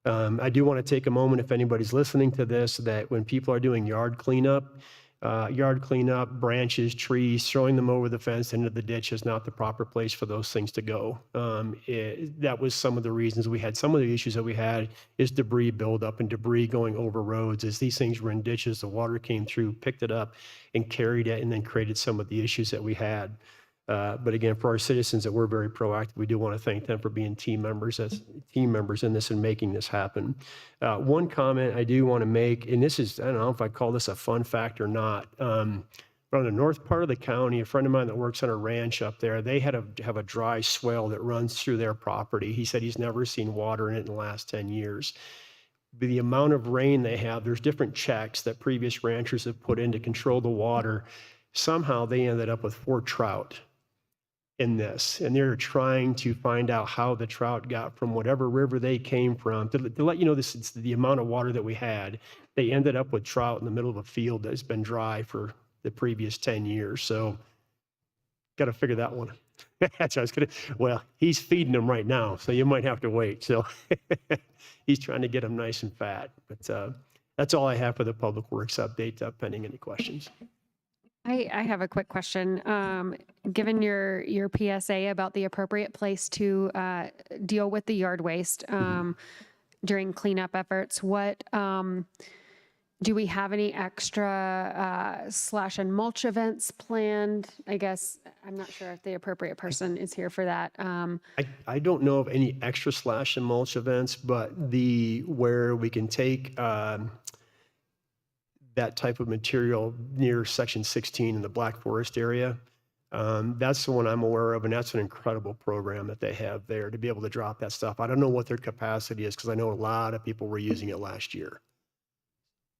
I do want to take a moment, if anybody's listening to this, that when people are doing yard cleanup, branches, trees, throwing them over the fence into the ditch is not the proper place for those things to go. That was some of the reasons we had some of the issues that we had is debris buildup and debris going over roads. As these things were in ditches, the water came through, picked it up, and carried it, and then created some of the issues that we had. But again, for our citizens that were very proactive, we do want to thank them for being team members in this and making this happen. One comment I do want to make, and this is, I don't know if I call this a fun fact or not, but on the north part of the county, a friend of mine that works on a ranch up there, they have a dry swale that runs through their property. He said he's never seen water in it in the last 10 years. The amount of rain they have, there's different checks that previous ranchers have put in to control the water. Somehow they ended up with 4 trout in this, and they're trying to find out how the trout got from whatever river they came from. To let you know, this is the amount of water that we had. They ended up with trout in the middle of a field that's been dry for the previous 10 years. So got to figure that one. That's what I was gonna. Well, he's feeding them right now, so you might have to wait. So he's trying to get them nice and fat. But that's all I have for the Public Works update, pending any questions. I have a quick question. Given your PSA about the appropriate place to deal with the yard waste during cleanup efforts, what do we have any extra slash and mulch events planned? I guess I'm not sure if the appropriate person is here for that. I don't know of any extra slash and mulch events, but where we can take that type of material near Section 16 in the Black Forest area. That's the one I'm aware of, and that's an incredible program that they have there to be able to drop that stuff. I don't know what their capacity is because I know a lot of people were using it last year.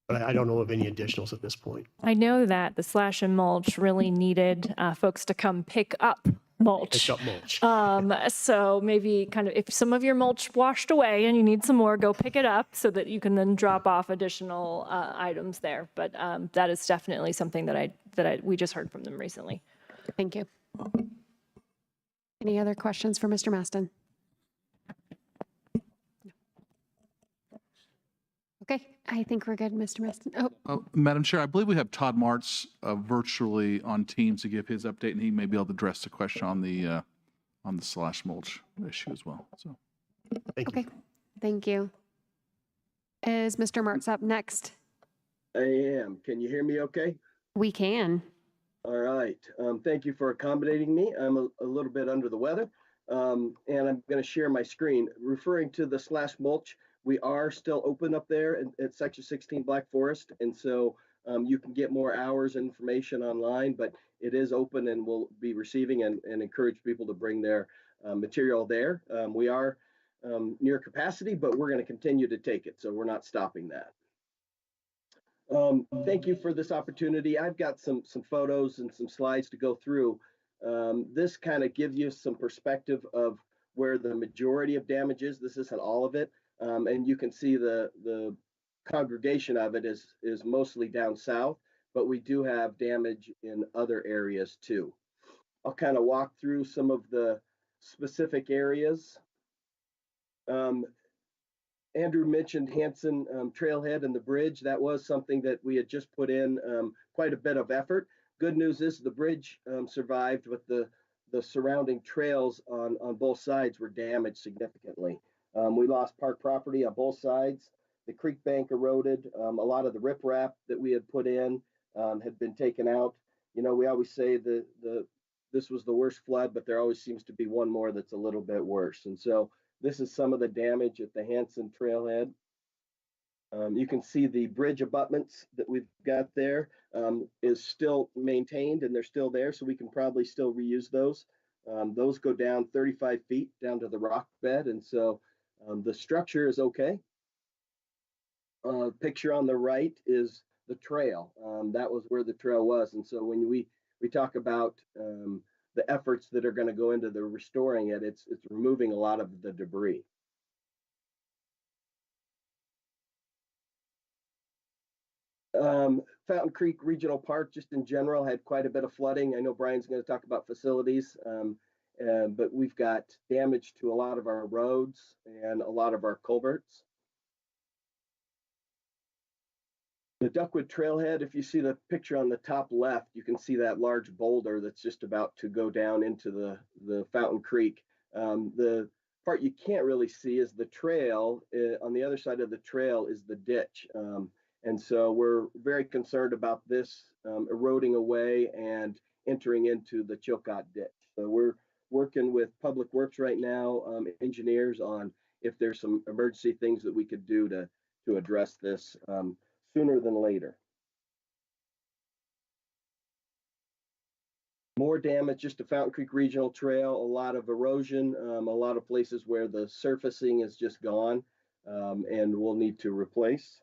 But I don't know of any additionals at this point. I know that the slash and mulch really needed folks to come pick up mulch. Pick up mulch. So maybe kind of if some of your mulch washed away and you need some more, go pick it up so that you can then drop off additional items there. But that is definitely something that we just heard from them recently. Thank you. Any other questions for Mr. Maston? Okay, I think we're good, Mr. Maston. Oh, Madam Chair, I believe we have Todd Martz virtually on Teams to give his update, and he may be able to address the question on the slash mulch issue as well. So, okay, thank you. Is Mr. Martz up next? I am. Can you hear me okay? We can. All right. Thank you for accommodating me. I'm a little bit under the weather, and I'm going to share my screen. Referring to the slash mulch, we are still open up there at Section 16 Black Forest, and so you can get more hours and information online, but it is open and we'll be receiving and encourage people to bring their material there. We are near capacity, but we're going to continue to take it, so we're not stopping that. Thank you for this opportunity. I've got some photos and some slides to go through. This kind of gives you some perspective of where the majority of damage is. This isn't all of it. And you can see the congregation of it is mostly down south, but we do have damage in other areas too. I'll kind of walk through some of the specific areas. Andrew mentioned Hanson Trailhead and the bridge. That was something that we had just put in quite a bit of effort. Good news is the bridge survived, but the surrounding trails on both sides were damaged significantly. We lost park property on both sides. The creek bank eroded. A lot of the riprap that we had put in had been taken out. You know, we always say this was the worst flood, but there always seems to be one more that's a little bit worse. And so this is some of the damage at the Hanson Trailhead. You can see the bridge abutments that we've got there is still maintained and they're still there, so we can probably still reuse those. Those go down 35 feet down to the rock bed. And so the structure is okay. Picture on the right is the trail. That was where the trail was. And so when we talk about the efforts that are going to go into the restoring it, it's removing a lot of the debris. Fountain Creek Regional Park, just in general, had quite a bit of flooding. I know Brian's going to talk about facilities, but we've got damage to a lot of our roads and a lot of our culverts. The Duckwood Trailhead, if you see the picture on the top left, you can see that large boulder that's just about to go down into the Fountain Creek. The part you can't really see is the trail. On the other side of the trail is the ditch. And so we're very concerned about this eroding away and entering into the Chilcott ditch. So we're working with Public Works right now, engineers, on if there's some emergency things that we could do to address this sooner than later. More damage just to Fountain Creek Regional Trail, a lot of erosion, a lot of places where the surfacing is just gone and we'll need to replace.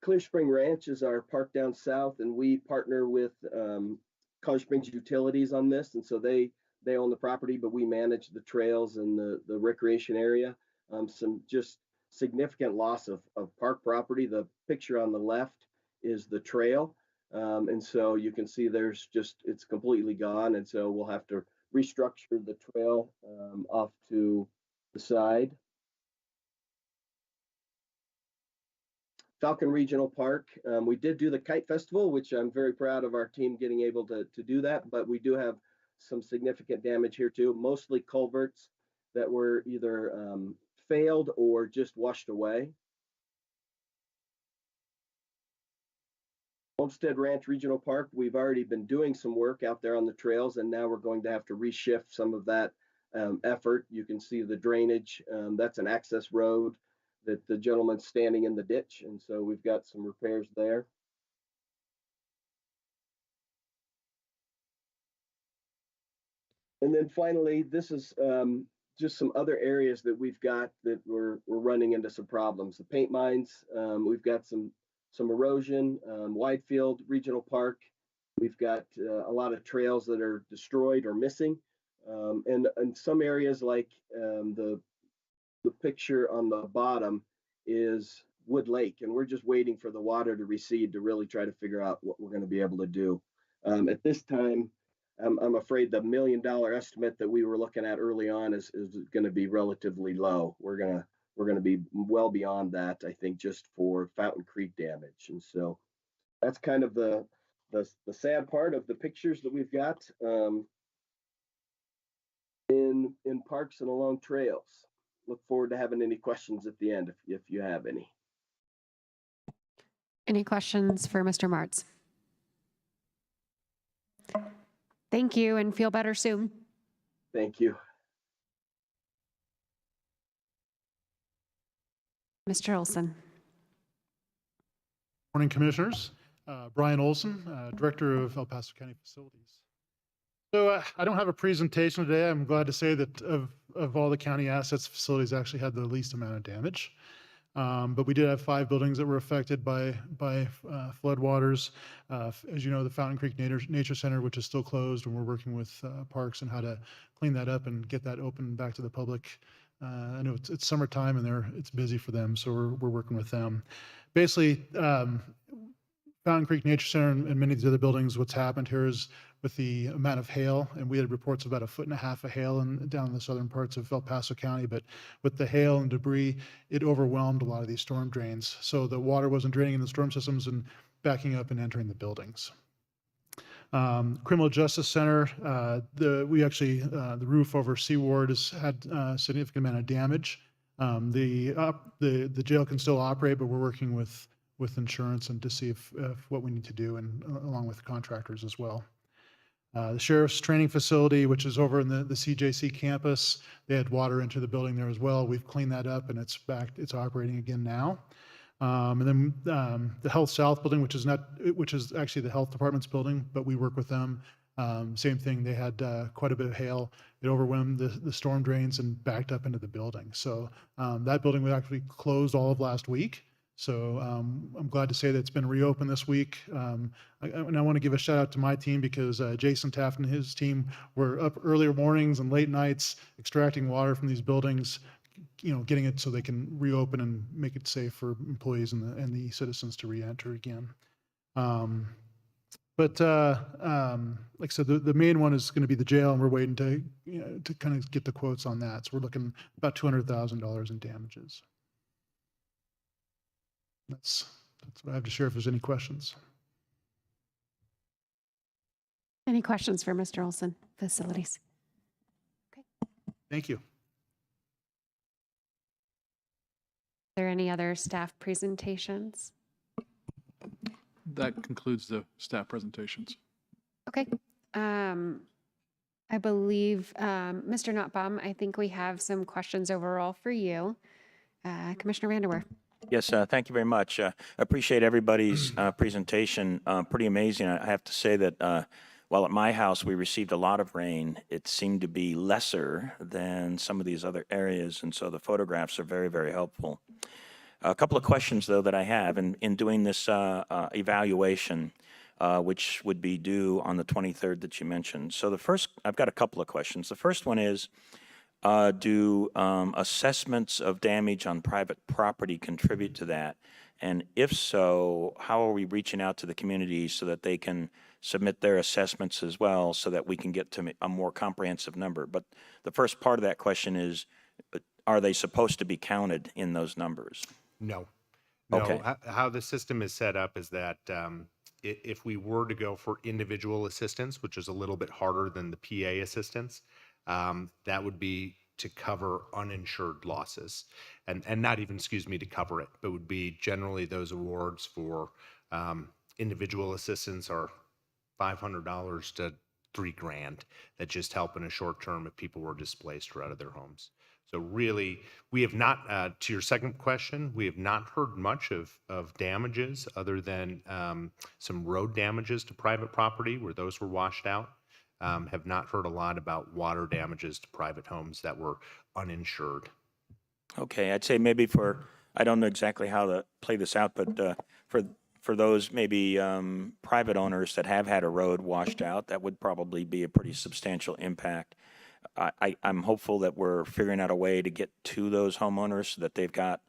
Clear Spring Ranch is our park down south, and we partner with Colorado Springs Utilities on this, and so they own the property, but we manage the trails and the recreation area. Some just significant loss of park property. The picture on the left is the trail, and so you can see there's it's completely gone, and so we'll have to restructure the trail off to the side. Falcon Regional Park, we did do the Kite Festival, which I'm very proud of our team getting able to do that, but we do have some significant damage here too, mostly culverts that were either failed or just washed away. Homestead Ranch Regional Park, we've already been doing some work out there on the trails, and now we're going to have to reshift some of that effort. You can see the drainage, that's an access road that the gentleman's standing in the ditch, and so we've got some repairs there. And then finally, this is just some other areas that we've got that we're running into some problems. The paint mines, we've got some erosion. Widefield Regional Park, we've got a lot of trails that are destroyed or missing. And some areas like the picture on the bottom is Wood Lake, and we're just waiting for the water to recede to really try to figure out what we're going to be able to do. At this time, I'm afraid the $1 million estimate that we were looking at early on is going to be relatively low. We're going to be well beyond that, I think, just for Fountain Creek damage. And so that's kind of the sad part of the pictures that we've got in parks and along trails. Look forward to having any questions at the end if you have any. Any questions for Mr. Martz? Thank you, and feel better soon. Thank you. Mr. Olson. Morning, Commissioners. Brian Olson, Director of El Paso County Facilities. So I don't have a presentation today. I'm glad to say that of all the county assets, facilities actually had the least amount of damage. But we did have 5 buildings that were affected by floodwaters. As you know, the Fountain Creek Nature Center, which is still closed, and we're working with parks on how to clean that up and get that open back to the public. I know it's summertime and it's busy for them, so we're working with them. Basically, Fountain Creek Nature Center and many of the other buildings, what's happened here is with the amount of hail, and we had reports of about 1.5 feet of hail down in the southern parts of El Paso County, but with the hail and debris, it overwhelmed a lot of these storm drains. So the water wasn't draining in the storm systems and backing up and entering the buildings. Criminal Justice Center, the roof over Seaward has had a significant amount of damage. The jail can still operate, but we're working with insurance and to see if what we need to do, and along with contractors as well. The Sheriff's Training Facility, which is over in the CJC campus, they had water into the building there as well. We've cleaned that up and it's operating again now. And then the Health South building, which is actually the health department's building, but we work with them. Same thing, they had quite a bit of hail. It overwhelmed the storm drains and backed up into the building. So that building was actually closed all of last week. So I'm glad to say that it's been reopened this week. And I want to give a shout out to my team because Jason Taft and his team were up earlier mornings and late nights extracting water from these buildings, getting it so they can reopen and make it safe for employees and the citizens to re-enter again. But like I said, the main one is going to be the jail, and we're waiting to kind of get the quotes on that. So we're looking about $200,000 in damages. That's what I have to share. If there's any questions. Any questions for Mr. Olson, facilities? Thank you. Are there any other staff presentations? That concludes the staff presentations. Okay. I believe, Mr. Notbaum, I think we have some questions overall for you. Commissioner Vanderwerf. Yes, thank you very much. Appreciate everybody's presentation. Pretty amazing. I have to say that while at my house we received a lot of rain, it seemed to be lesser than some of these other areas, and so the photographs are very, very helpful. A couple of questions, though, that I have in doing this evaluation, which would be due on the 23rd that you mentioned. So I've got a couple of questions. The first one is, do assessments of damage on private property contribute to that? And if so, how are we reaching out to the community so that they can submit their assessments as well so that we can get to a more comprehensive number? But the first part of that question is, are they supposed to be counted in those numbers? No. Okay. No, how the system is set up is that if we were to go for individual assistance, which is a little bit harder than the PA assistance, that would be to cover uninsured losses, and not even, to cover it, but would be generally those awards for individual assistance are $500 to $3,000 that just help in a short term if people were displaced or out of their homes. So really, we have not, to your second question, we have not heard much of damages other than some road damages to private property where those were washed out. Have not heard a lot about water damages to private homes that were uninsured. Okay, I'd say maybe I don't know exactly how to play this out, but for those maybe private owners that have had a road washed out, that would probably be a pretty substantial impact. I'm hopeful that we're figuring out a way to get to those homeowners so that they've got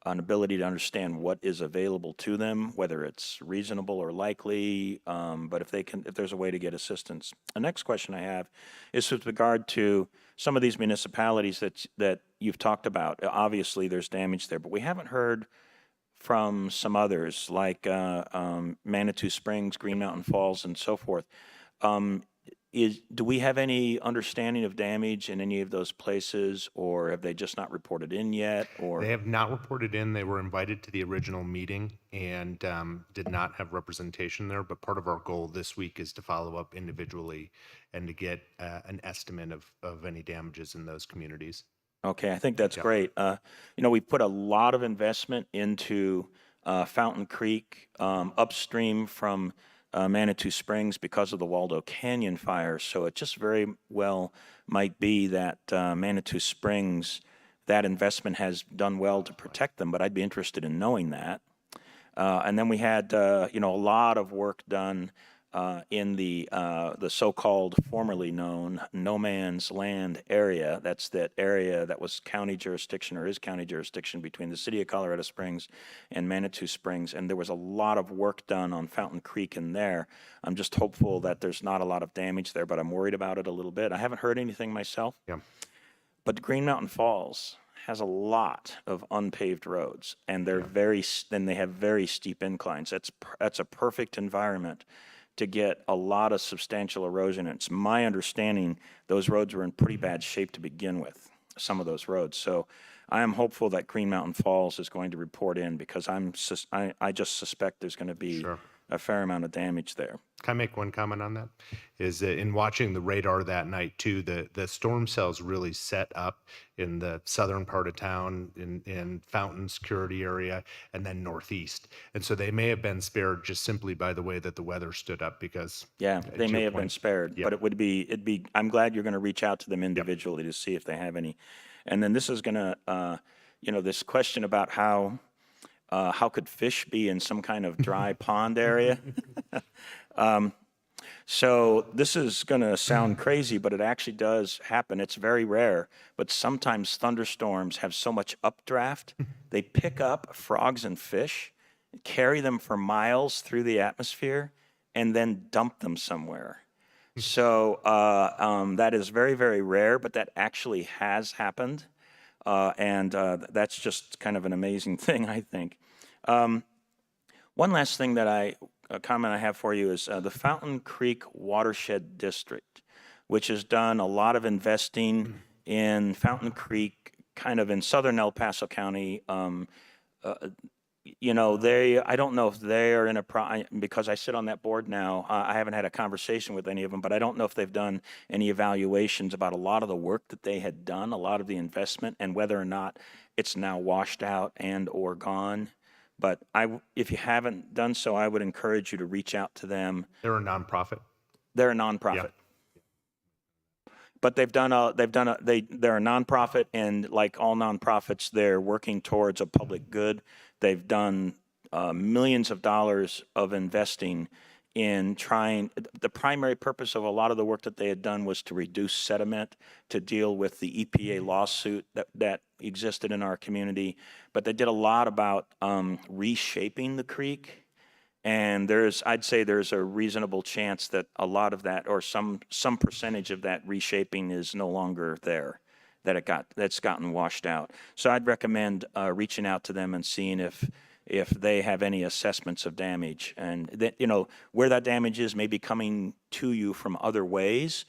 an ability to understand what is available to them, whether it's reasonable or likely, but if there's a way to get assistance. The next question I have is with regard to some of these municipalities that you've talked about. Obviously, there's damage there, but we haven't heard from some others like Manitou Springs, Green Mountain Falls, and so forth. Do we have any understanding of damage in any of those places, or have they just not reported in yet? Or they have not reported in. They were invited to the original meeting and did not have representation there. But part of our goal this week is to follow up individually and to get an estimate of any damages in those communities. Okay, I think that's great. We put a lot of investment into Fountain Creek upstream from Manitou Springs because of the Waldo Canyon fire. So it just very well might be that Manitou Springs, that investment has done well to protect them, but I'd be interested in knowing that. And then we had, a lot of work done in the so-called formerly known no man's land area. That's that area that was county jurisdiction or is county jurisdiction between the city of Colorado Springs and Manitou Springs. And there was a lot of work done on Fountain Creek in there. I'm just hopeful that there's not a lot of damage there, but I'm worried about it a little bit. I haven't heard anything myself. Yeah. But Green Mountain Falls has a lot of unpaved roads, and they have very steep inclines. That's a perfect environment to get a lot of substantial erosion. It's my understanding those roads were in pretty bad shape to begin with, some of those roads. So I am hopeful that Green Mountain Falls is going to report in because I just suspect there's going to be a fair amount of damage there. Can I make one comment on that? Is that in watching the radar that night too, the storm cells really set up in the southern part of town, in Fountain security area, and then northeast. And so they may have been spared just simply by the way that the weather stood up, because Yeah, to they your may have been point, spared, but it'd be, I'm glad you're going to reach out to them individually to see if they have any. And then this is going to, this question about how could fish be in some kind of dry pond area? So this is going to sound crazy, but it actually does happen. It's very rare, but sometimes thunderstorms have so much updraft, they pick up frogs and fish, carry them for miles through the atmosphere, and then dump them somewhere. So that is very, very rare, but that actually has happened. And that's just kind of an amazing thing, I think. One last thing that a comment I have for you is the Fountain Creek Watershed District, which has done a lot of investing in Fountain Creek, kind of in southern El Paso County. I don't know if they are in because I sit on that board now, I haven't had a conversation with any of them, but I don't know if they've done any evaluations about a lot of the work that they had done, a lot of the investment, and whether or not it's now washed out and or gone. But if you haven't done so, I would encourage you to reach out to them. they're a nonprofit. They're a nonprofit. But they're a nonprofit, and like all nonprofits, they're working towards a public good. They've done millions of dollars of investing in trying. The primary purpose of a lot of the work that they had done was to reduce sediment, to deal with the EPA lawsuit that existed in our community. But they did a lot about reshaping the creek. And I'd say there's a reasonable chance that a lot of that, or some percentage of that reshaping, is no longer there, that's gotten washed out. So I'd recommend reaching out to them and seeing if they have any assessments of damage, and that, where that damage is may be coming to you from other ways.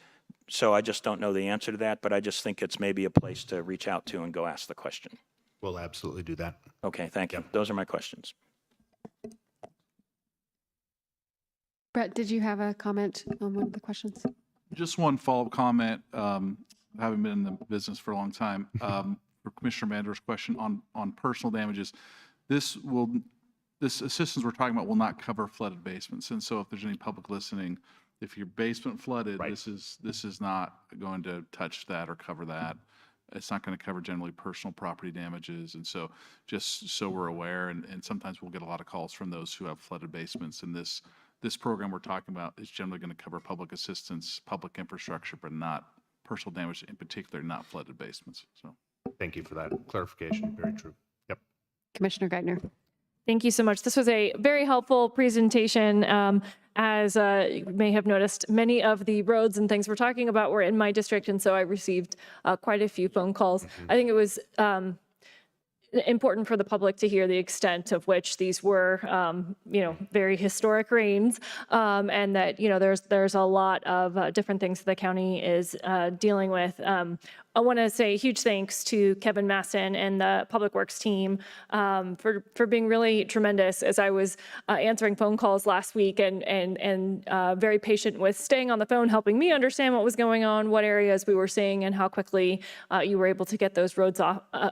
So I just don't know the answer to that, but I just think it's maybe a place to reach out to and go ask the question. We'll absolutely do that. Okay, thank you. Those are my questions. Brett, did you have a comment on one of the questions? Just one follow-up comment, having been in the business for a long time, for Commissioner Mander's question on personal damages. This assistance we're talking about will not cover flooded basements. And so if there's any public listening, if your basement flooded, this is not going to touch that or cover that. It's not going to cover generally personal property damages. And so just so we're aware, and sometimes we'll get a lot of calls from those who have flooded basements, and this program we're talking about is generally going to cover public assistance, public infrastructure, but not personal damage, in particular, not flooded basements. So, thank you for that clarification. Very true. Yep. Commissioner Geithner. Thank you so much. This was a very helpful presentation. As you may have noticed, many of the roads and things we're talking about were in my district, and so I received quite a few phone calls. I think it was important for the public to hear the extent of which these were, very historic rains, and that, there's a lot of different things the county is dealing with. I want to say huge thanks to Kevin Masson and the Public Works team for being really tremendous as I was answering phone calls last week, and very patient with staying on the phone, helping me understand what was going on, what areas we were seeing, and how quickly you were able to get those roads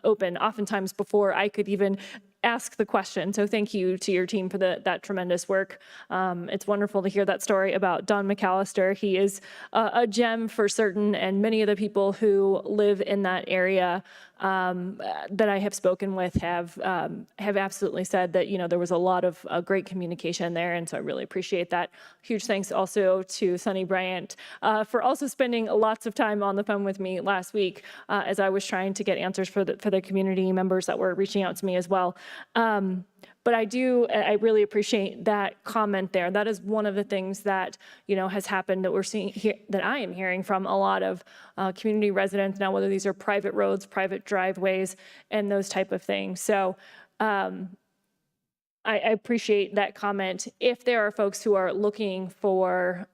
open, oftentimes before I could even ask the question. So thank you to your team for that tremendous work. It's wonderful to hear that story about Don McAllister. He is a gem for certain, and many of the people who live in that area that I have spoken with have absolutely said that, there was a lot of great communication there, and so I really appreciate that. Huge thanks also to Sonny Bryant for also spending lots of time on the phone with me last week as I was trying to get answers for the community members that were reaching out to me as well. But I really appreciate that comment there. That is one of the things that, has happened that we're seeing here, that I am hearing from a lot of community residents now, whether these are private roads, private driveways, and those type of things. So I appreciate that comment. If there are folks who are looking for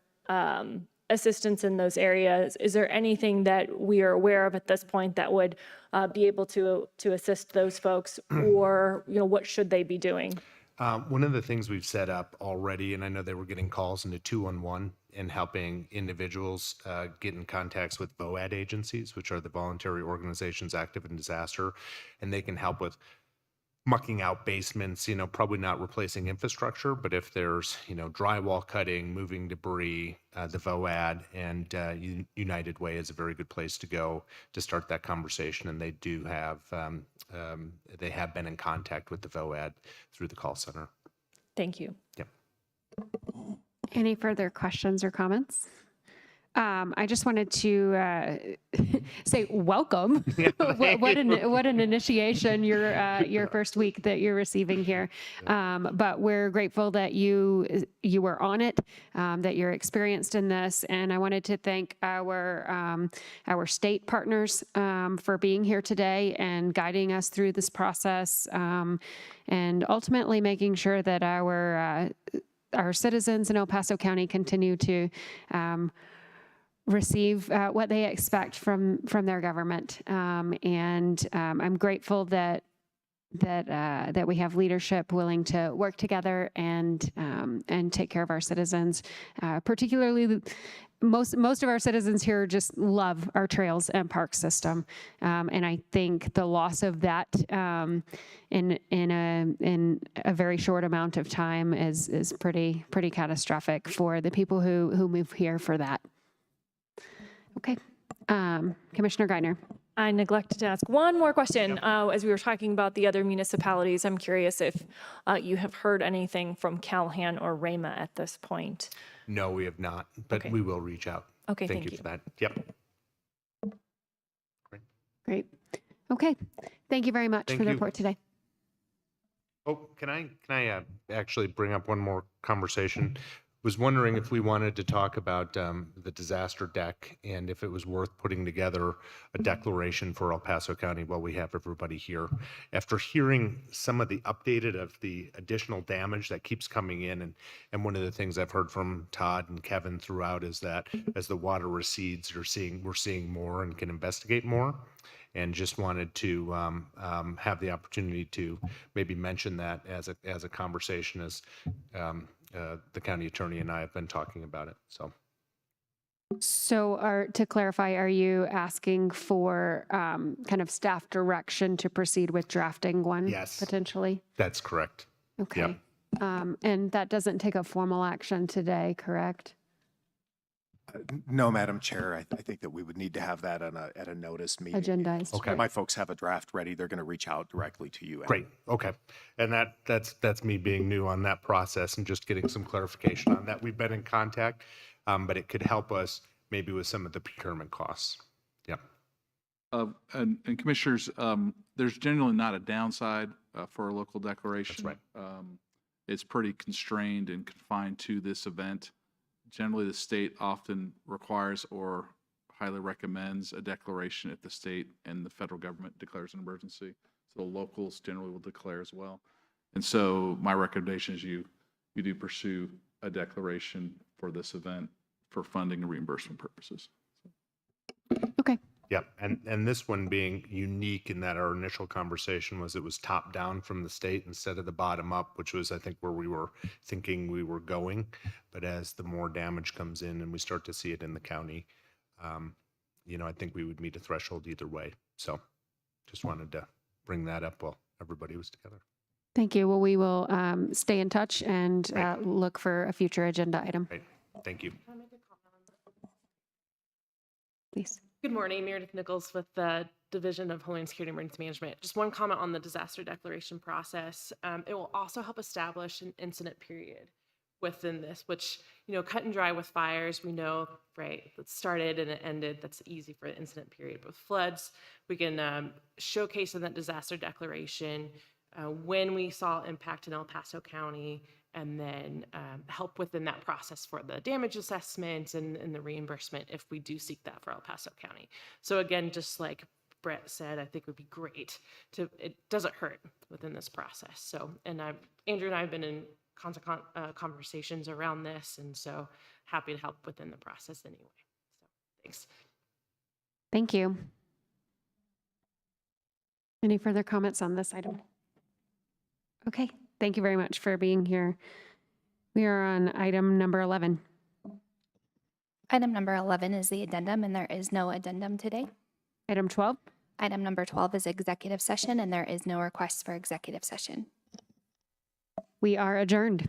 assistance in those areas, is there anything that we are aware of at this point that would be able to assist those folks, or what should they be doing? One of the things we've set up already, and I know they were getting calls into 211 and helping individuals get in contacts with VOAD agencies, which are the voluntary organizations active in disaster, and they can help with mucking out basements, probably not replacing infrastructure, but if there's, drywall cutting, moving debris, the VOAD and United Way is a very good place to go to start that conversation. And they do have, they have been in contact with the VOAD through the call center. Thank you. Yep. Any further questions or comments? I just wanted to say welcome. what an initiation, your first week that you're receiving here. But we're grateful that you were on it, that you're experienced in this, and I wanted to thank our state partners for being here today and guiding us through this process, and ultimately making sure that our citizens in El Paso County continue to receive what they expect from their government, and I'm grateful that we have leadership willing to work together and take care of our citizens. Particularly, most of our citizens here just love our trails and park system, and I think the loss of that in a very short amount of time is pretty catastrophic for the people who move here for that. Okay. Commissioner Geithner. I neglected to ask one more question. As we were talking about the other municipalities, I'm curious if you have heard anything from Calhan or Rama at this point. No, we have not, but Okay. we will reach out. Okay, Thank thank you you. for that. Yep. Great. Okay. Thank you very much Thank for the you. report today. Oh, can I actually bring up one more conversation? Was wondering if we wanted to talk about the disaster deck and if it was worth putting together a declaration for El Paso County while we have everybody here. After hearing some of the updated of the additional damage that keeps coming in, and one of the things I've heard from Todd and Kevin throughout is that as the water recedes, we're seeing more and can investigate more. And just wanted to have the opportunity to maybe mention that as a conversation as the county attorney and I have been talking about it. So to clarify, are you asking for kind of staff direction to proceed with drafting one? Yes. Potentially? That's correct. Okay. Yep. And that doesn't take a formal action today, correct? No, Madam Chair, I think that we would need to have that at a notice meeting. Agendized. Okay. My folks have a draft ready. They're going to reach out directly to you. Great. Okay. And that's me being new on that process and just getting some clarification on that. We've been in contact, but it could help us maybe with some of the procurement costs. Yep. And commissioners, there's generally not a downside for a local declaration. That's It's pretty constrained and confined to this event. Generally, the state often requires or highly recommends a declaration if the state and the federal government declares an emergency. So the locals generally will declare as well. And so my recommendation is you do pursue a declaration for this event for funding and reimbursement purposes. Okay. Yep. And this one being unique in that our initial conversation was it was top down from the state instead of the bottom up, which was, I think, where we were thinking we were going. But as the more damage comes in and we start to see it in the county, I think we would meet a threshold either way. So just wanted to bring that up while everybody was together. Thank you. Well, we will stay in touch and look for a future agenda item. Right. Thank you. Please. Good morning, Meredith Nichols with the Division of Homeland Security and Emergency Management. Just one comment on the disaster declaration process. It will also help establish an incident period within this, which, cut and dry with fires, we know, right, it started and it ended. That's easy for the incident period. But with floods, we can showcase in that disaster declaration when we saw impact in El Paso County, and then help within that process for the damage assessment and the reimbursement if we do seek that for El Paso County. So again, just like Brett said, I think it would be great it doesn't hurt within this process. So, and Andrew and I have been in constant conversations around this, and so happy to help within the process anyway. So thanks. Thank you. Any further comments on this item? Okay. Thank you very much for being here. We are on item number 11. Item number 11 is the addendum, and there is no addendum today. Item 12. Item number 12 is executive session, and there is no request for executive session. We are adjourned.